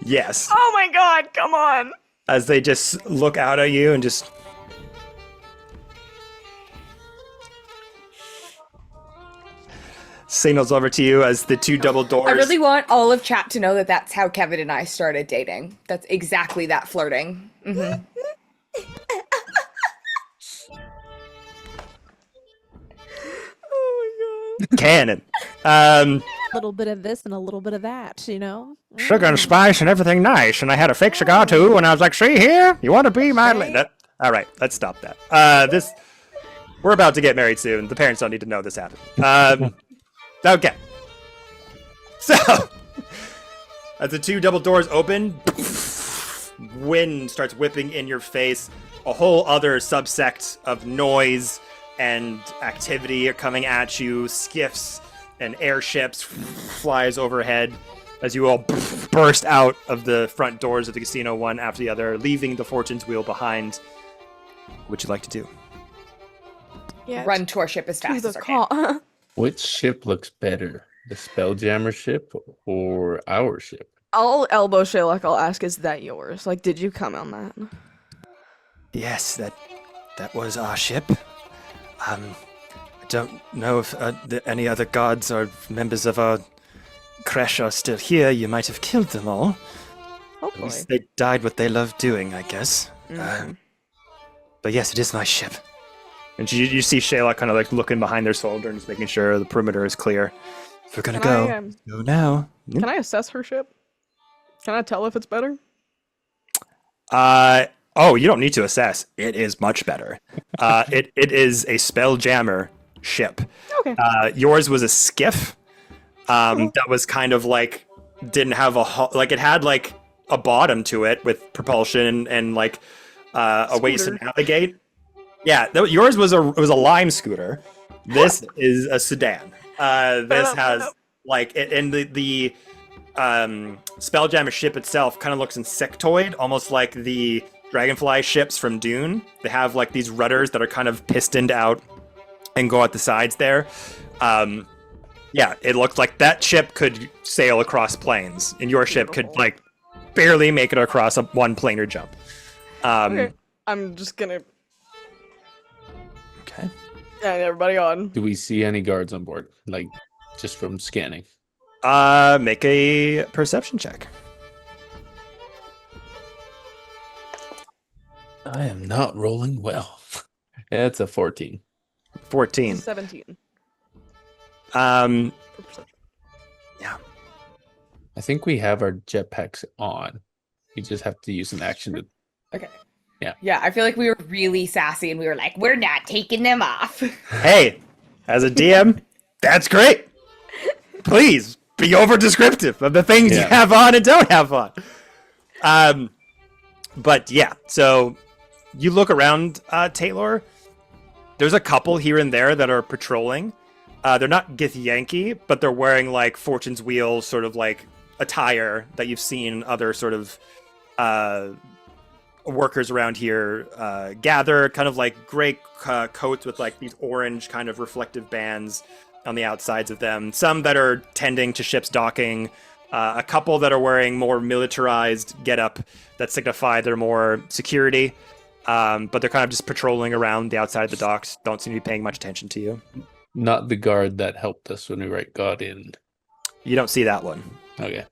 Yes. Oh my god, come on. As they just look out at you and just signals over to you as the 2 double doors. I really want all of chat to know that that's how Kevin and I started dating. That's exactly that flirting. Mm-hmm. Oh my god. Canon. a little bit of this and a little bit of that, you know? Sugar and spice and everything nice. And I had a fake cigar too. And I was like, see here, you want to be my lady? All right, let's stop that. We're about to get married soon. The parents don't need to know this happened. Okay. So, as the 2 double doors open, wind starts whipping in your face. A whole other subsect of noise and activity are coming at you. Skiffs and airships flies overhead as you all burst out of the front doors of the casino one after the other, leaving the Fortune's Wheel behind. What would you like to do? Yeah, Run to our ship as to fast the as I can. call. Which ship looks better? The Spelljammer ship or our ship? I'll elbow Shaylock, I'll ask, is that yours? Like, did you come on that? Yes, that was our ship. I don't know if any other gods or members of our creche are still here. You might have killed them all. At Hopefully. least they died what they loved doing, I guess. Mhm. But yes, it is my ship. And you see Shayla kind of like looking behind their shoulder and just making sure the perimeter is clear. If we're gonna Can go, I, go now. Can I assess her ship? Can I tell if it's better? Oh, you don't need to assess. It is much better. It is a Spelljammer ship. Okay. Yours was a skiff. That was kind of like didn't have it had like a bottom to it with propulsion and like a ways to Scooter. navigate. Yeah, yours was a lime scooter. This is a sedan. This has like and the Spelljammer ship itself kind of looks insectoid, almost like the Dragonfly ships from Dune. They have like these rudders that are kind of pistoned out and go out the sides there. Yeah, it looked like that ship could sail across planes, and your ship could like barely make it across a one planar jump. Okay. I'm just gonna. Okay. Yeah, everybody on. Do we see any guards on board? Like, just from scanning? Make a perception check. I am not rolling well. It's a 14. 14. 17. Yeah. I think we have our jetpacks on. We just have to use an action to. Okay. Yeah. Yeah, I feel like we were really sassy and we were like, we're not taking them off. Hey, as a DM, that's great. Please be over descriptive of the things you have on and don't have on. But yeah, so you look around, Taylor. There's a couple here and there that are patrolling. They're not Githyanki, but they're wearing like Fortune's Wheel sort of like attire that you've seen other sort of workers around here gather, kind of like gray coats with like these orange kind of reflective bands on the outsides of them. Some that are tending to ships docking, a couple that are wearing more militarized getup that signify they're more security, but they're kind of just patrolling around the outside of the docks. Don't seem to be paying much attention to you. Not the guard that helped us when we got in. You don't see that one. Okay.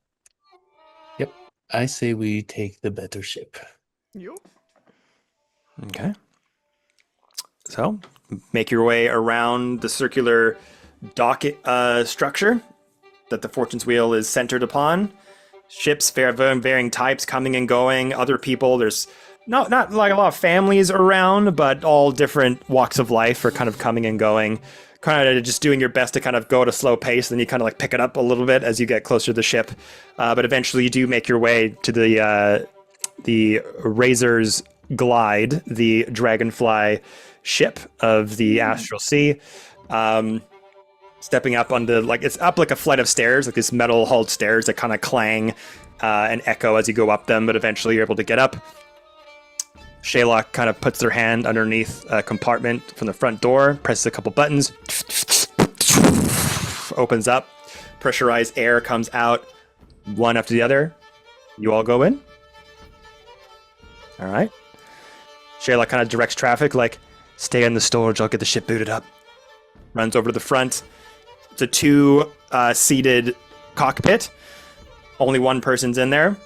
Yep. I say we take the better ship. Yup. Okay. So, make your way around the circular dock structure that the Fortune's Wheel is centered upon. Ships, varying types, coming and going. Other people. There's not like a lot of families around, but all different walks of life are kind of coming and going. Kind of just doing your best to kind of go at a slow pace, then you kind of like pick it up a little bit as you get closer to the ship. But eventually you do make your way to the Razor's Glide, the Dragonfly ship of the Astral Sea. Stepping up onto, like, it's up like a flight of stairs, like these metal hulled stairs that kind of clang and echo as you go up them, but eventually you're able to get up. Shaylock kind of puts their hand underneath a compartment from the front door, presses a couple buttons, opens up, pressurized air comes out, one after the other. You all go in. All right. Shaylock kind of directs traffic, like, stay in the storage, I'll get the ship booted up. Runs over to the front. It's a two-seated cockpit. Only one person's in there.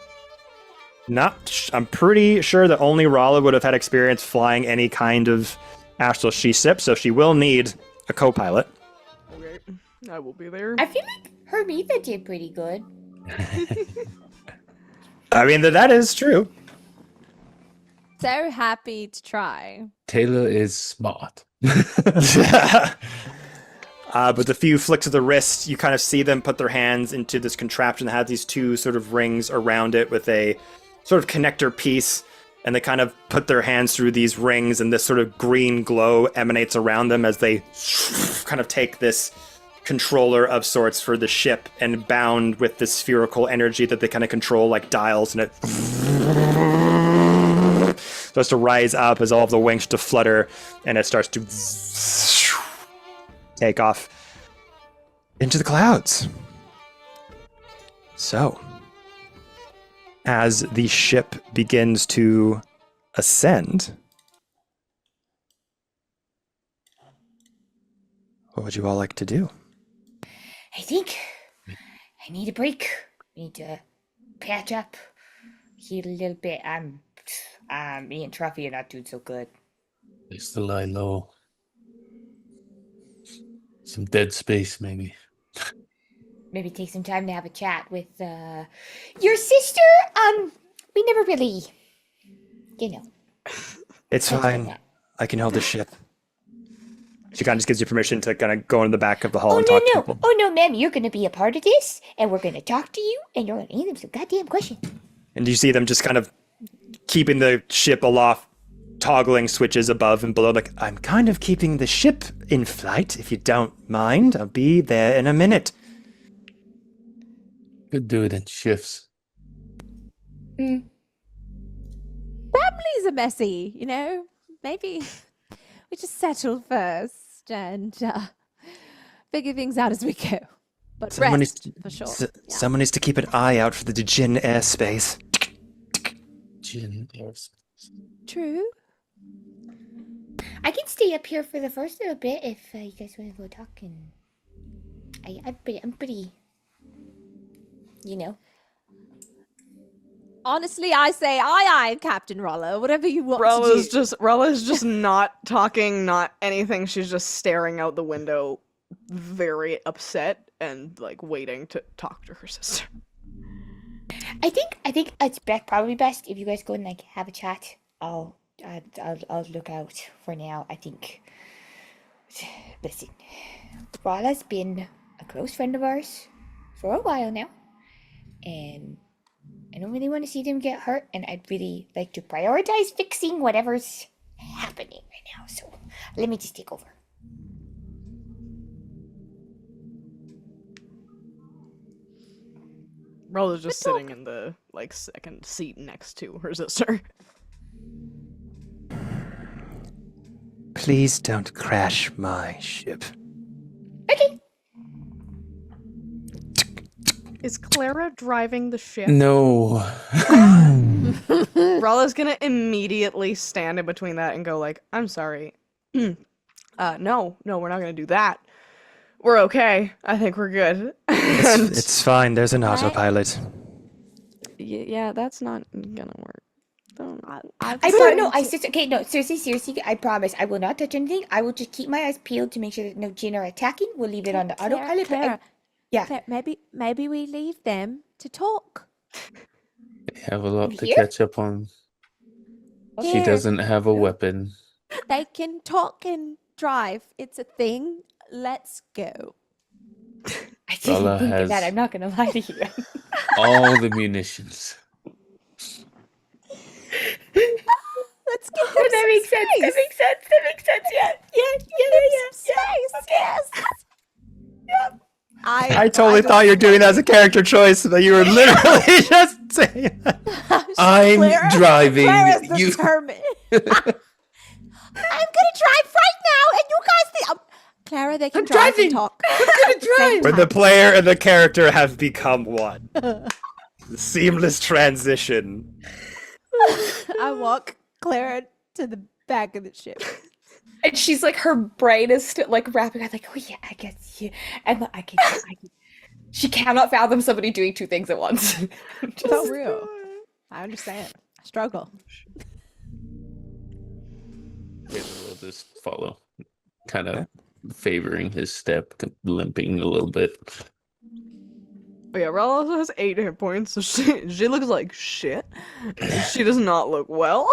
I'm pretty sure that only Rala would have had experience flying any kind of Astral Sea ship, so she will need a co-pilot. Okay. I will be there. I feel like Hermitha did pretty good. I mean, that is true. So happy to try. Taylor is smart. But the few flicks of the wrist, you kind of see them put their hands into this contraption that has these two sort of rings around it with a sort of connector piece, and they kind of put their hands through these rings, and this sort of green glow emanates around them as they kind of take this controller of sorts for the ship and bound with this spherical energy that they kind of control like dials, and it starts to rise up as all of the wings to flutter, and it starts to take off into the clouds. So, as the ship begins to ascend, what would you all like to do? I think I need a break. Need to patch up, heal a little bit. Me and Truffy are not doing so good. Just to lie low. Some dead space, maybe. maybe take some time to have a chat with your sister. We never really, you know. It's touched on fine. that. I can hold the ship. She kind of just gives you permission to kind of go in the back of the hall Oh and no talk to no! people. Oh no, ma'am! You're gonna be a part of this, and we're gonna talk to you, and you're gonna answer them some goddamn questions. And you see them just kind of keeping the ship aloft, toggling switches above and below. Like, I'm kind of keeping the ship in flight, if you don't mind. I'll be there in a minute. Could do it in shifts. Families are messy, you know? Maybe we just settle first and figure things out as we go. But Someone rest, needs, for sure. someone needs to keep an eye out for the Djinn airspace. Jin airspace. True. I can stay up here for the first little bit if you guys want to go talk. And I'm pretty, you know. Honestly, I say aye, Captain Rollo. Whatever you want Rella's to do. just not talking, not anything. She's just staring out the window, very upset and like waiting to talk to her sister. I think it's probably best if you guys go and like have a chat. I'll look out for now. I think. Listen, Rala's been a close friend of ours for a while now, and I don't really want to see them get hurt, and I'd really like to prioritize fixing whatever's happening right now. So let me just take over. Rella's just sitting in the like second seat next to her sister. Please don't crash my ship. Okay. Is Clara driving the ship? No. Rella's gonna immediately stand in between that and go like, I'm sorry. No, we're not gonna do that. We're okay. I think we're good. It's fine. There's an autopilot. Yeah, that's not gonna work. I thought no. Okay. No, seriously. I promise. I will not touch anything. I will just keep my eyes peeled to make sure that no Jinn are attacking. We'll leave it on the autopilot. Clara, yeah. Claire, maybe we leave them to talk. They have a lot to Here? catch up on. She Here. doesn't have a weapon. They can talk and drive. It's a thing. Let's go. I didn't Rala think of has- that. I'm not gonna lie to you. All the munitions. Let's give them that makes sense. That space. makes sense. That makes sense. Yeah. Space, yes. I totally thought you were doing that as a character choice, but you were literally just saying that. I'm driving. Clara's You. determined. I'm gonna drive right now, and you guys think Clara, they can I'm drive driving. and talk. When the player and the character have become one. The seamless transition. I walk Clara to the back of the ship. And she's like, her brain is still like wrapping. I'm like, oh yeah, I guess you. And I can. She cannot fathom somebody doing two things at once. So real. I understand. I struggle. We'll just follow, kind of favoring his step, limping a little bit. But yeah, Rella also has 8 hit points, so she looks like shit. She does not look well.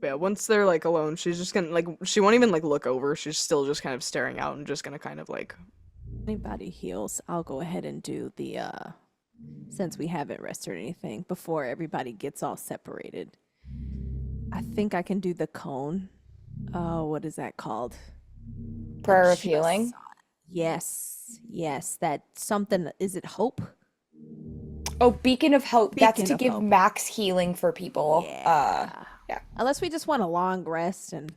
But yeah, once they're like alone, she's just gonna like she won't even like look over. She's still just kind of staring out and just gonna kind of like Anybody heals, I'll go ahead and do the since we haven't rested or anything before everybody gets all separated. I think I can do the cone. Oh, what is that called? Prayer of healing. Yes, that something. Is it hope? Oh, Beacon of Hope. That's Beacon to of give Hope. max healing for people. Yeah. Unless we just want a long rest and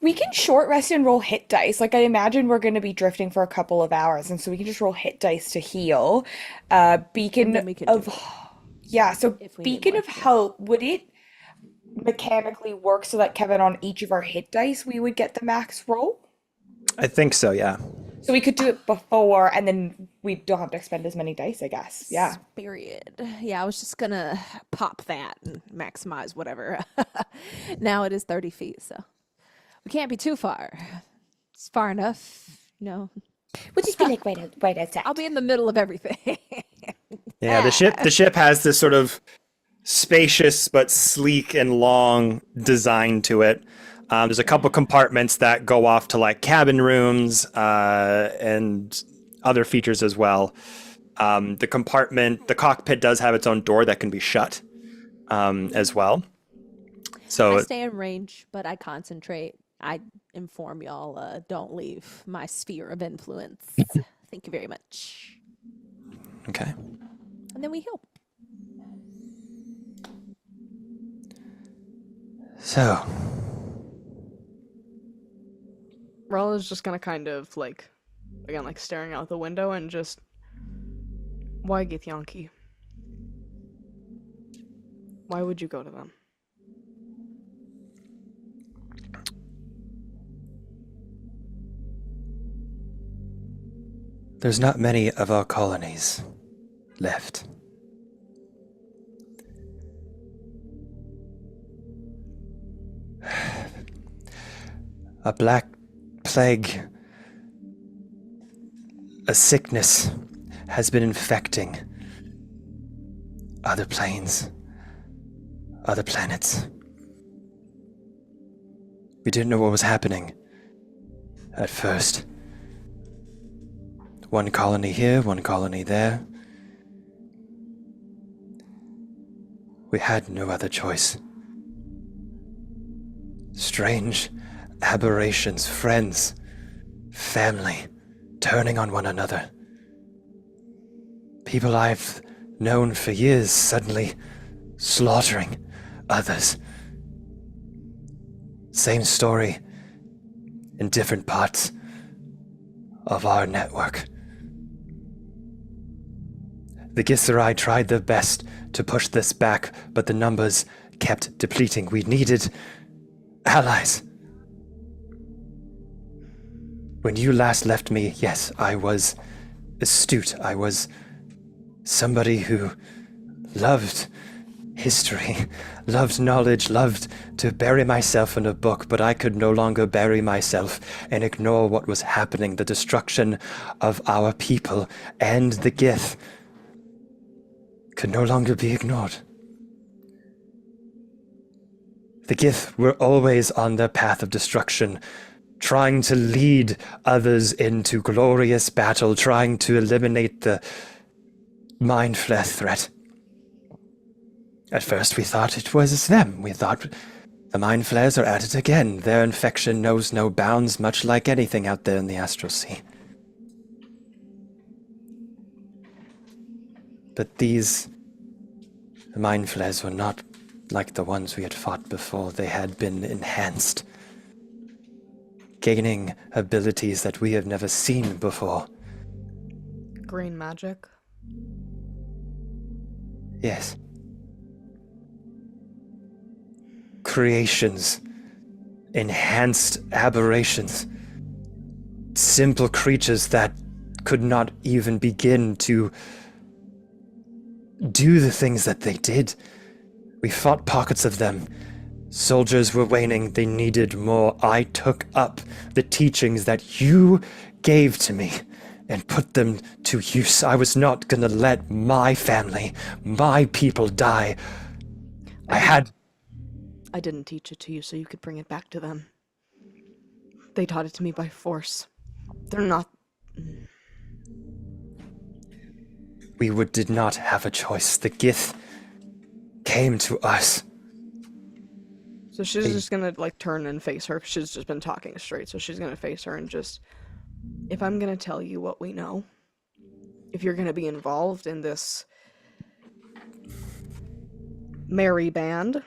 We can short rest and roll hit dice. Like I imagine we're going to be drifting for a couple of hours, and so we can just roll hit dice to heal. Beacon And then we can of do it. yeah. So If we need Beacon more, of yeah. Hope, would it mechanically work so that Kevin, on each of our hit dice, we would get the max roll? I think so, yeah. So we could do it before, and then we don't have to expend as many dice, I guess. Yeah. Period. Yeah, I was just gonna pop that and maximize whatever. Now it is 30 feet, so we can't be too far. It's far enough, you know. We'll just be like right outside. I'll be in the middle of everything. Yeah, the ship has this sort of spacious but sleek and long design to it. There's a couple compartments that go off to like cabin rooms and other features as well. The cockpit does have its own door that can be shut as well. So I stay in range, but I concentrate. I inform y'all, don't leave my sphere of influence. Thank you very much. okay. And then we heal. So Rella's just gonna kind of like, again, like staring out the window and just, why Githyanki? Why would you go to them? there's not many of our colonies left. A black plague, a sickness has been infecting other planes, other planets. We didn't know what was happening at first. One colony here, one colony there. We had no other choice. Strange aberrations, friends, family, turning on one another. People I've known for years suddenly slaughtering others. Same story in different parts of our network. The Githzerai tried their best to push this back, but the numbers kept depleting. We needed allies. When you last left me, yes, I was astute. I was somebody who loved history, loved knowledge, loved to bury myself in a book, but I could no longer bury myself and ignore what was happening, the destruction of our people, and the Gith could no longer be ignored. The Gith were always on their path of destruction, trying to lead others into glorious battle, trying to eliminate the Mind Flare threat. At first we thought it was them. We thought the Mind Flares are at it again. Their infection knows no bounds, much like anything out there in the Astral Sea. But these Mind Flares were not like the ones we had fought before. They had been enhanced, gaining abilities that we have never seen before. Green magic. Yes. Creations, enhanced aberrations, simple creatures that could not even begin to do the things that they did. We fought pockets of them. Soldiers were waning, they needed more. I took up the teachings that you gave to me and put them to use. I was not gonna let my family, my people die. I didn't teach it to you so you could bring it back to them. They taught it to me by force. They're not... We did not have a choice. The Gith came to us. So she's just gonna, like, turn and face her. She's just been talking straight, so she's gonna face her and just... If I'm gonna tell you what we know, if you're gonna be involved in this merry band,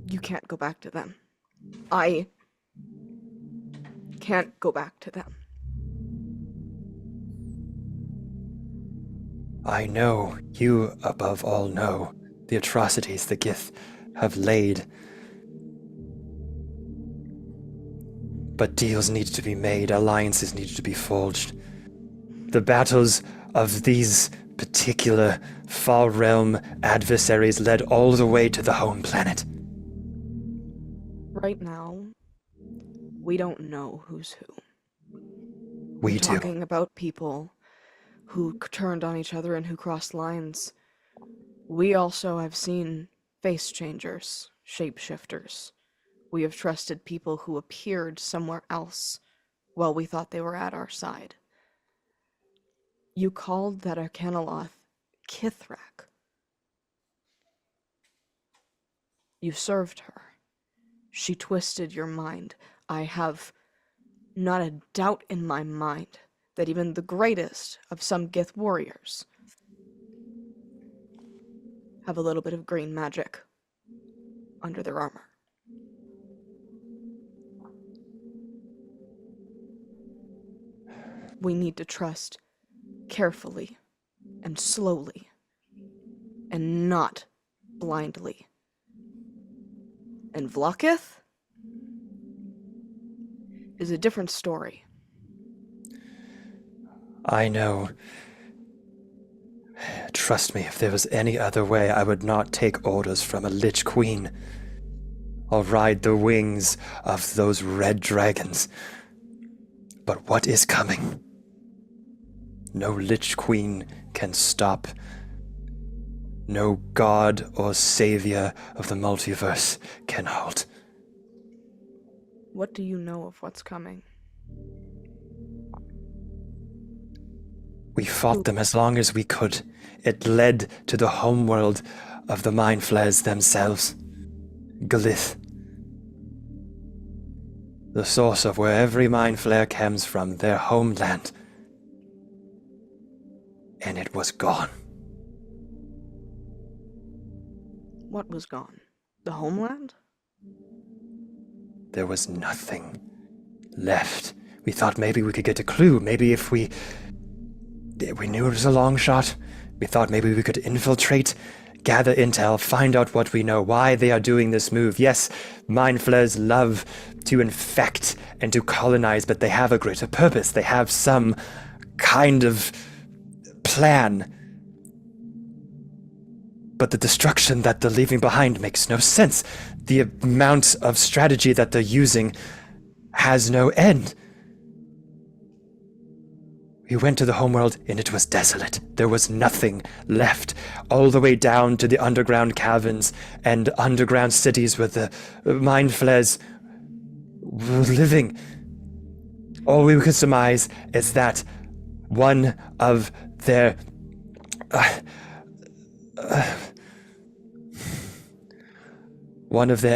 you can't go back to them. I can't go back to them. I know, you above all know, the atrocities the Gith have laid. But deals need to be made, alliances need to be forged. The battles of these particular far realm adversaries led all the way to the home planet. Right now, We don't know who's who. We We're do. talking about people who turned on each other and who crossed lines. We also have seen face changers, shapeshifters. We have trusted people who appeared somewhere else while we thought they were at our side. You called that Achaidh Kithrak. You served her. She twisted your mind. I have not a doubt in my mind that even the greatest of some Gith warriors have a little bit of green magic under their armor. We need to trust carefully and slowly and not blindly. And Vlokith is a different story. I know. Trust me, if there was any other way, I would not take orders from a Lich Queen. Or ride the wings of those red dragons. But what is coming? No Lich Queen can stop. No god or savior of the multiverse can halt. What do you know of what's coming? We fought them as long as we could. It led to the homeworld of the Mind Flayers themselves. Glith. The source of where every Mind Flayer comes from, their homeland. And it was gone. What was gone? The homeland? There was nothing left. We thought maybe we could get a clue. Maybe if we knew it was a long shot. We thought maybe we could infiltrate, gather intel, find out what we know, why they are doing this move. Yes, Mind Flayers love to infect and to colonize, but they have a greater purpose. They have some kind of plan. But the destruction that they're leaving behind makes no sense. The amount of strategy that they're using has no end. We went to the homeworld and it was desolate. There was nothing left. All the way down to the underground caverns and underground cities where the Mind Flayers were living. All we could surmise is that one of their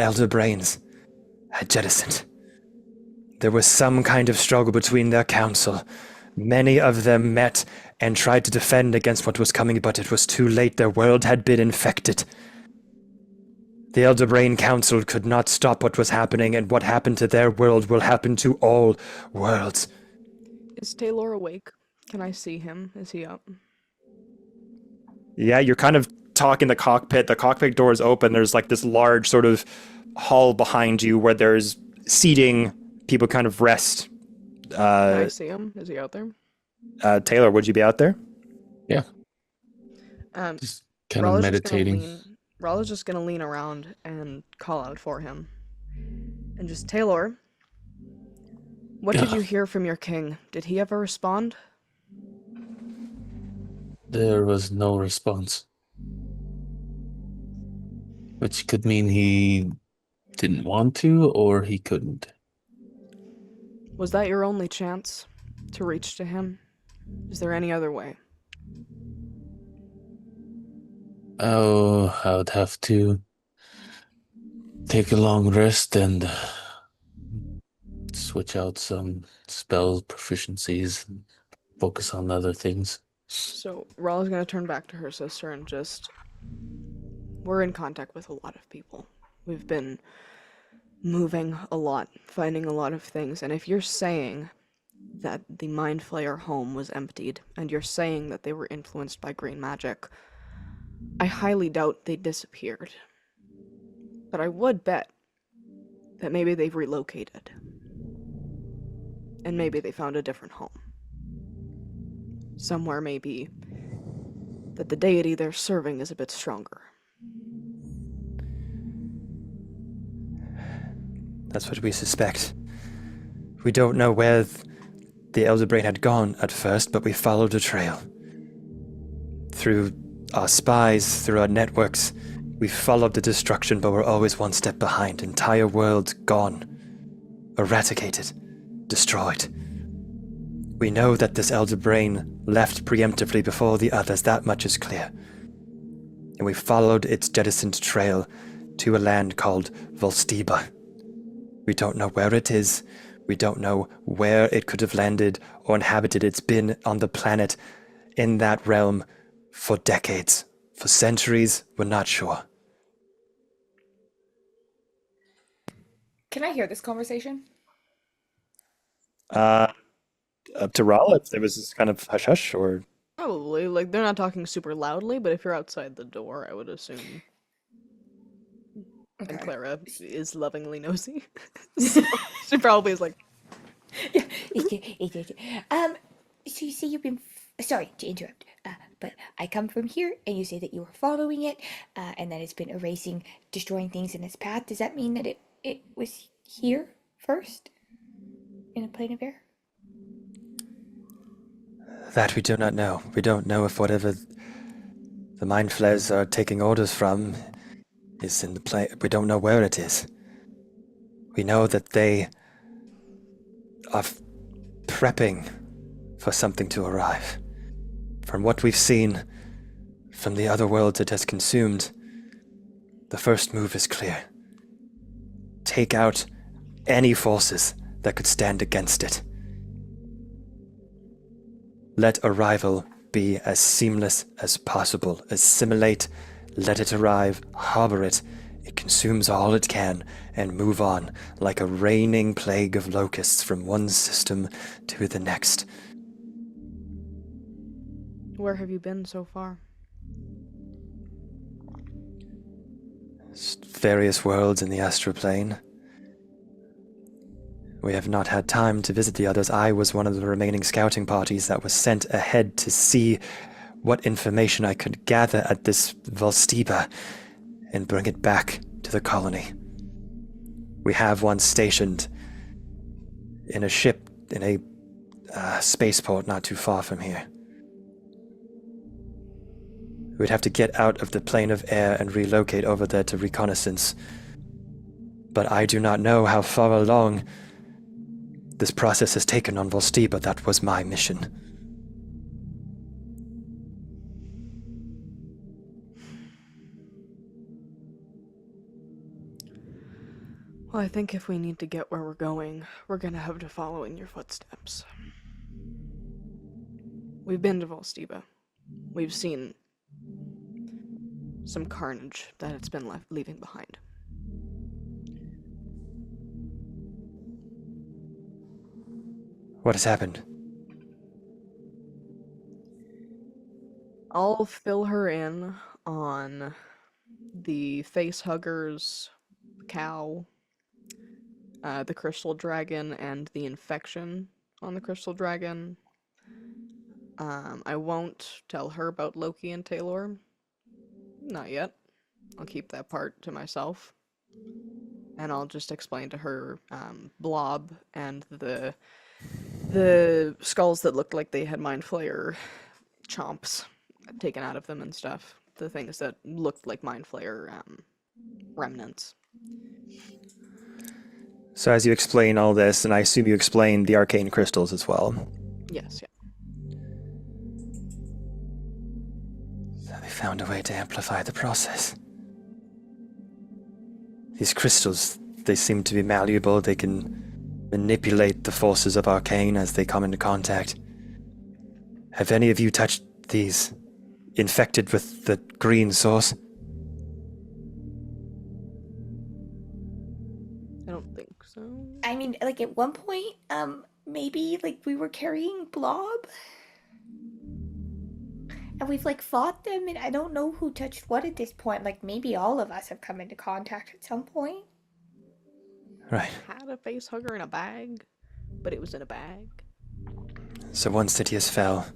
elder brains had jettisoned. There was some kind of struggle between their council. Many of them met and tried to defend against what was coming, but it was too late. Their world had been infected. The Elder Brain Council could not stop what was happening, and what happened to their world will happen to all worlds. Is Taylor awake? Can I see him? Is he up? Yeah, you're kind of talking the cockpit. The cockpit door is open. There's like this large sort of hall behind you where there's seating. People kind of rest. Can I see him? Is he out there? Taylor, would you be out there? Yeah, Um, just kind of meditating. Ralla's just gonna lean around and call out for him. And just, Taylor, what did you hear from your king? Did he ever respond? There was no response. Which could mean he didn't want to, or he couldn't. Was that your only chance to reach to him? Is there any other way? Oh, I would have to take a long rest and switch out some spell proficiencies and focus on other things. So, Ralla's gonna turn back to her sister and just... We're in contact with a lot of people. We've been moving a lot, finding a lot of things, and if you're saying that the Mind Flayer home was emptied, and you're saying that they were influenced by green magic, I highly doubt they disappeared. But I would bet that maybe they've relocated. And maybe they found a different home. Somewhere maybe that the deity they're serving is a bit stronger. That's what we suspect. We don't know where the Elder Brain had gone at first, but we followed a trail. Through our spies, through our networks, we followed the destruction, but we're always one step behind. Entire worlds gone. Eradicated. Destroyed. We know that this Elder Brain left preemptively before the others, that much is clear. And we followed its jettisoned trail to a land called Volstiba. We don't know where it is. We don't know where it could have landed or inhabited. It's been on the planet in that realm for decades. For centuries, we're not sure. Can I hear this conversation? Up to Rala, if there was this kind of hush-hush, or... Probably. Like, they're not talking super loudly, but if you're outside the door, I would assume. And Clara is lovingly nosy. So she probably is like, So you say you've been. Sorry to interrupt, but I come from here, and you say that you were following it, and that it's been erasing, destroying things in its path. Does that mean that it was here first? In a plane of air? That we do not know. We don't know if whatever the mind flares are taking orders from is in the plane. We don't know where it is. We know that they are prepping for something to arrive. From what we've seen from the other worlds it has consumed, the first move is clear. Take out any forces that could stand against it. Let arrival be as seamless as possible. Assimilate, let it arrive, harbor it. It consumes all it can and move on like a raining plague of locusts from one system to the next. where have you been so far? Various worlds in the astral plane. We have not had time to visit the others. I was one of the remaining scouting parties that was sent ahead to see what information I could gather at this Volstiba and bring it back to the colony. We have one stationed in a ship in a spaceport not too far from here. We'd have to get out of the plane of air and relocate over there to reconnaissance. But I do not know how far along this process has taken on Volstiba. That was my mission. Well, I think if we need to get where we're going, we're gonna have to follow in your footsteps. We've been to Volstiba. We've seen some carnage that it's been leaving behind. What has happened? I'll fill her in on the face huggers, the cow, the crystal dragon, and the infection on the crystal dragon. I won't tell her about Loki and Taylor. Not yet. I'll keep that part to myself. And I'll just explain to her Blob and the skulls that looked like they had Mind Flayer chomps taken out of them and stuff. The things that looked like Mind Flayer remnants. So as you explain all this, and I assume you explain the arcane crystals as well. Yes, yeah. So they found a way to amplify the process. These crystals, they seem to be malleable. They can manipulate the forces of arcane as they come into contact. Have any of you touched these, infected with the green source? I don't think so. I mean, like at one point, maybe like we were carrying Blob. And we've like fought them, and I don't know who touched what at this point. Like maybe all of us have come into contact at some point. Right. Had a face hugger in a bag, but it was in a bag. So one Sidious fell.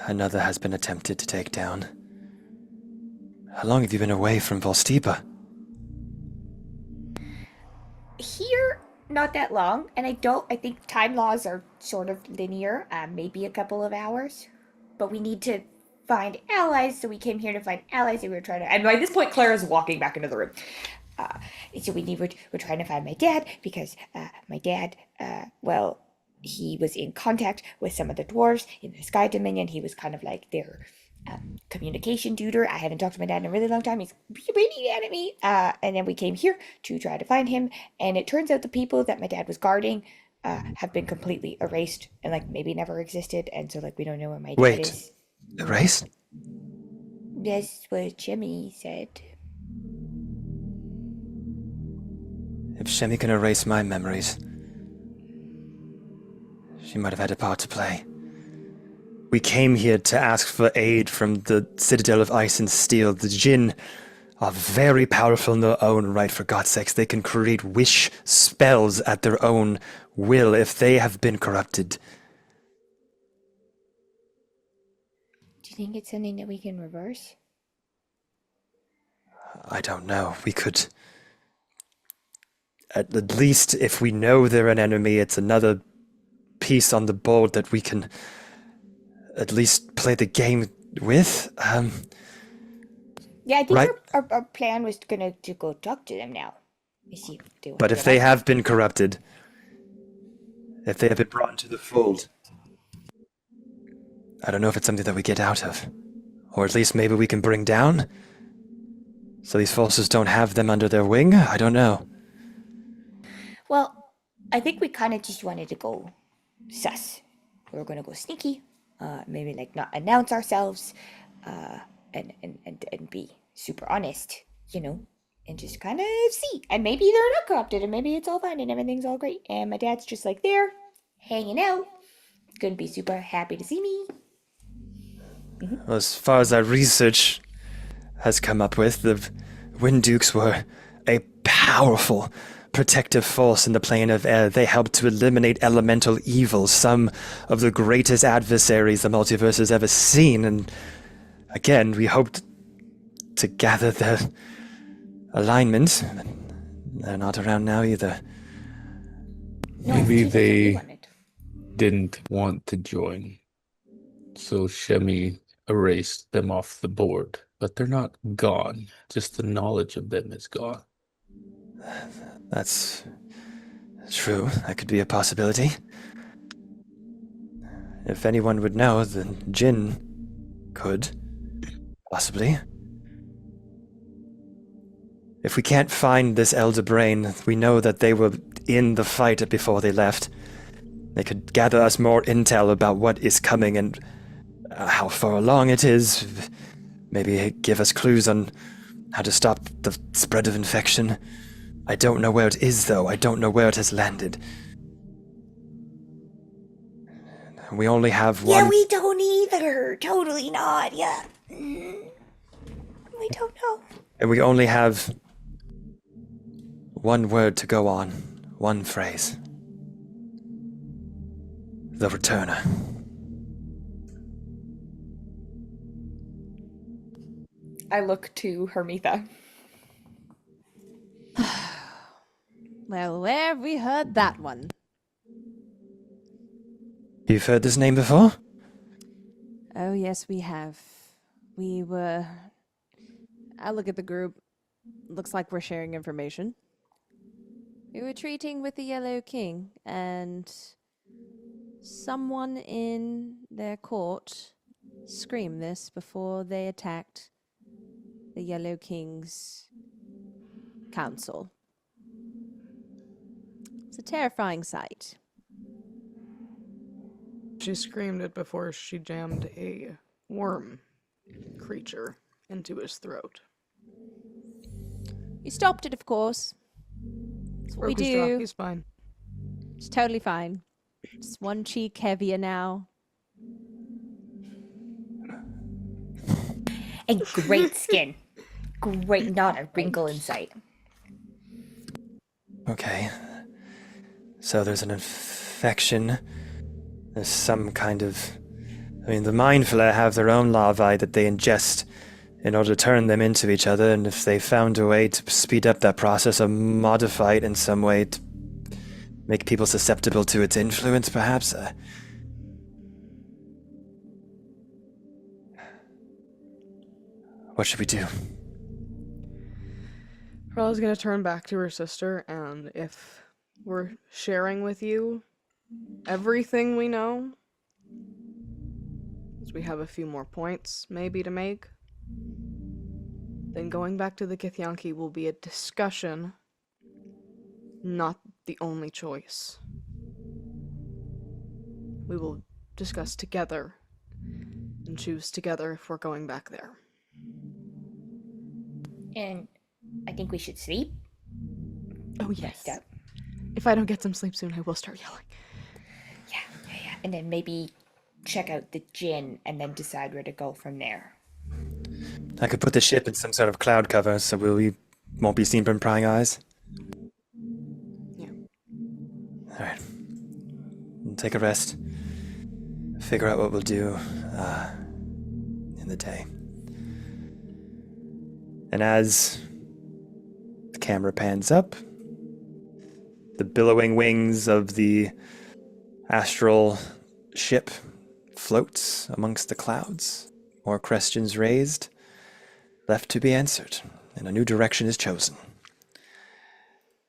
Another has been attempted to take down. How long have you been away from Volstiba? Here, not that long, and I think time laws are sort of linear, maybe a couple of hours. But we need to find allies, so we came here to find allies, and we were trying to. And by this point, Clara's walking back into the room. So we're trying to find my dad because my dad, well, he was in contact with some of the dwarves in the Skye Dominion. He was kind of like their communication tutor. I haven't talked to my dad in a really long time. He's really mad at me. And then we came here to try to find him. And it turns out the people that my dad was guarding have been completely erased and like maybe never existed. And so like we don't know where my dad is. Erased? That's what Jimmy said. If Shemi can erase my memories, she might have had a part to play. We came here to ask for aid from the Citadel of Ice and Steel. The Jinn are very powerful in their own right, for God's sakes. They can create wish spells at their own will if they have been corrupted. Do you think it's something that we can reverse? I don't know. We could... At least if we know they're an enemy, it's another piece on the board that we can at least play the game with. Yeah, I think Right. our plan was to go talk to them now. See if they want But to if get they us. have been corrupted, if they have been brought into the fold, I don't know if it's something that we get out of. Or at least maybe we can bring down? So these forces don't have them under their wing? I don't know. Well, I think we kind of just wanted to go sus. We were going to go sneaky, maybe like not announce ourselves, and be super honest, and just kind of see. And maybe they're not corrupted, and maybe it's all fine and everything's all great. And my dad's just like there, hanging out. Gonna be super happy to see me. Well, as far as our research has come up with, the Wind Dukes were a powerful protective force in the plane of air. They helped to eliminate elemental evils, some of the greatest adversaries the multiverse has ever seen. And again, we hoped to gather their alignment. They're not around now either. No, Maybe it's just what we they wanted. didn't want to join. So Shemi erased them off the board. But they're not gone. Just the knowledge of them is gone. That's true. That could be a possibility. If anyone would know, then Jinn could. Possibly. If we can't find this Elder Brain, we know that they were in the fight before they left. They could gather us more intel about what is coming and how far along it is. Maybe give us clues on how to stop the spread of infection. I don't know where it is, though. I don't know where it has landed. We only have one... Yeah, we don't either. Totally not. Yeah. We don't know. And we only have one word to go on. One phrase. The Returner. I look to Hermitha. Well, where have we heard that one? You've heard this name before? Oh, yes, we have. I look at the group. Looks like we're sharing information. We were treating with the Yellow King, and someone in their court screamed this before they attacked the Yellow King's council. It's a terrifying sight. She screamed it before she jammed a worm creature into his throat. We stopped it, of course. That's what we Broke his jaw. do. He's fine. It's totally fine. Just one cheek heavier now. And great skin. Great, not a wrinkle in sight. Okay. So there's an infection. There's some kind of... I mean, the Mind Flayer have their own larvae that they ingest in order to turn them into each other, and if they found a way to speed up that process or modify it in some way to make people susceptible to its influence, perhaps? What should we do? Pearl's gonna turn back to her sister, and if we're sharing with you everything we know, as we have a few more points maybe to make, then going back to the Githyanki will be a discussion, not the only choice. We will discuss together and choose together if we're going back there. And I think we should sleep. Oh yes. Rest up. If I don't get some sleep soon, I will start yelling. Yeah. And then maybe check out the gin and then decide where to go from there. I could put the ship in some sort of cloud cover so we won't be seen from prying eyes. Yeah. Alright. Take a rest. Figure out what we'll do in the day. And as the camera pans up, the billowing wings of the astral ship floats amongst the clouds. More questions raised, left to be answered, and a new direction is chosen.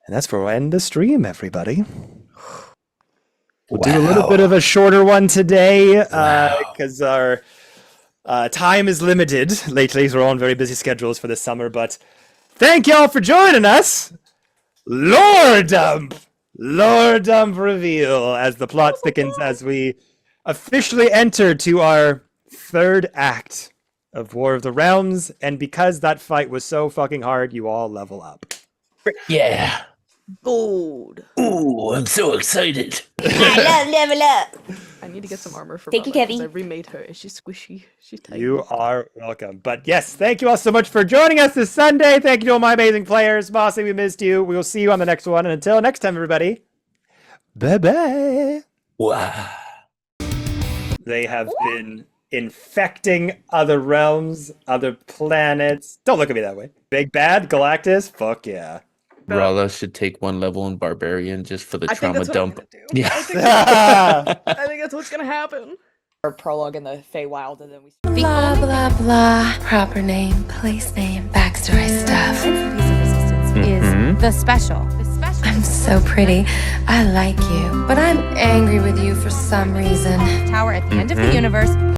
And that's where we'll end the stream, everybody. We'll do a little bit of a shorter one today, because our time is limited lately, so we're all on very busy schedules for the summer, but thank y'all for joining us! Lore Dump reveal as the plot thickens as we officially enter to our third act of War of the Realms, and because that fight was so fucking hard, you all level up. Yeah. Gold. Ooh, I'm so excited. I love level up. I need to get some armor for Thank you, Bella, 'cause Kevy. I remade her. Is she squishy? She's tight. You are welcome. But yes, thank you all so much for joining us this Sunday. Thank you to all my amazing players. Mossy, we missed you. We will see you on the next one. And until next time, everybody, bye-bye. Wow. They have been infecting other realms, other planets. Don't look at me that way. Big bad Galactus? Fuck yeah. Rala should take one level in Barbarian just for the I think trauma that's what I'm dump. gonna do. Yeah. I think that's what's gonna happen. Our prologue in the Feywild, and then we. Blah, blah, blah. Proper name, place name, backstory stuff. Piece of resistance is the special. I'm so pretty. I like you, but I'm angry with you for some reason. Tower at the end of the universe.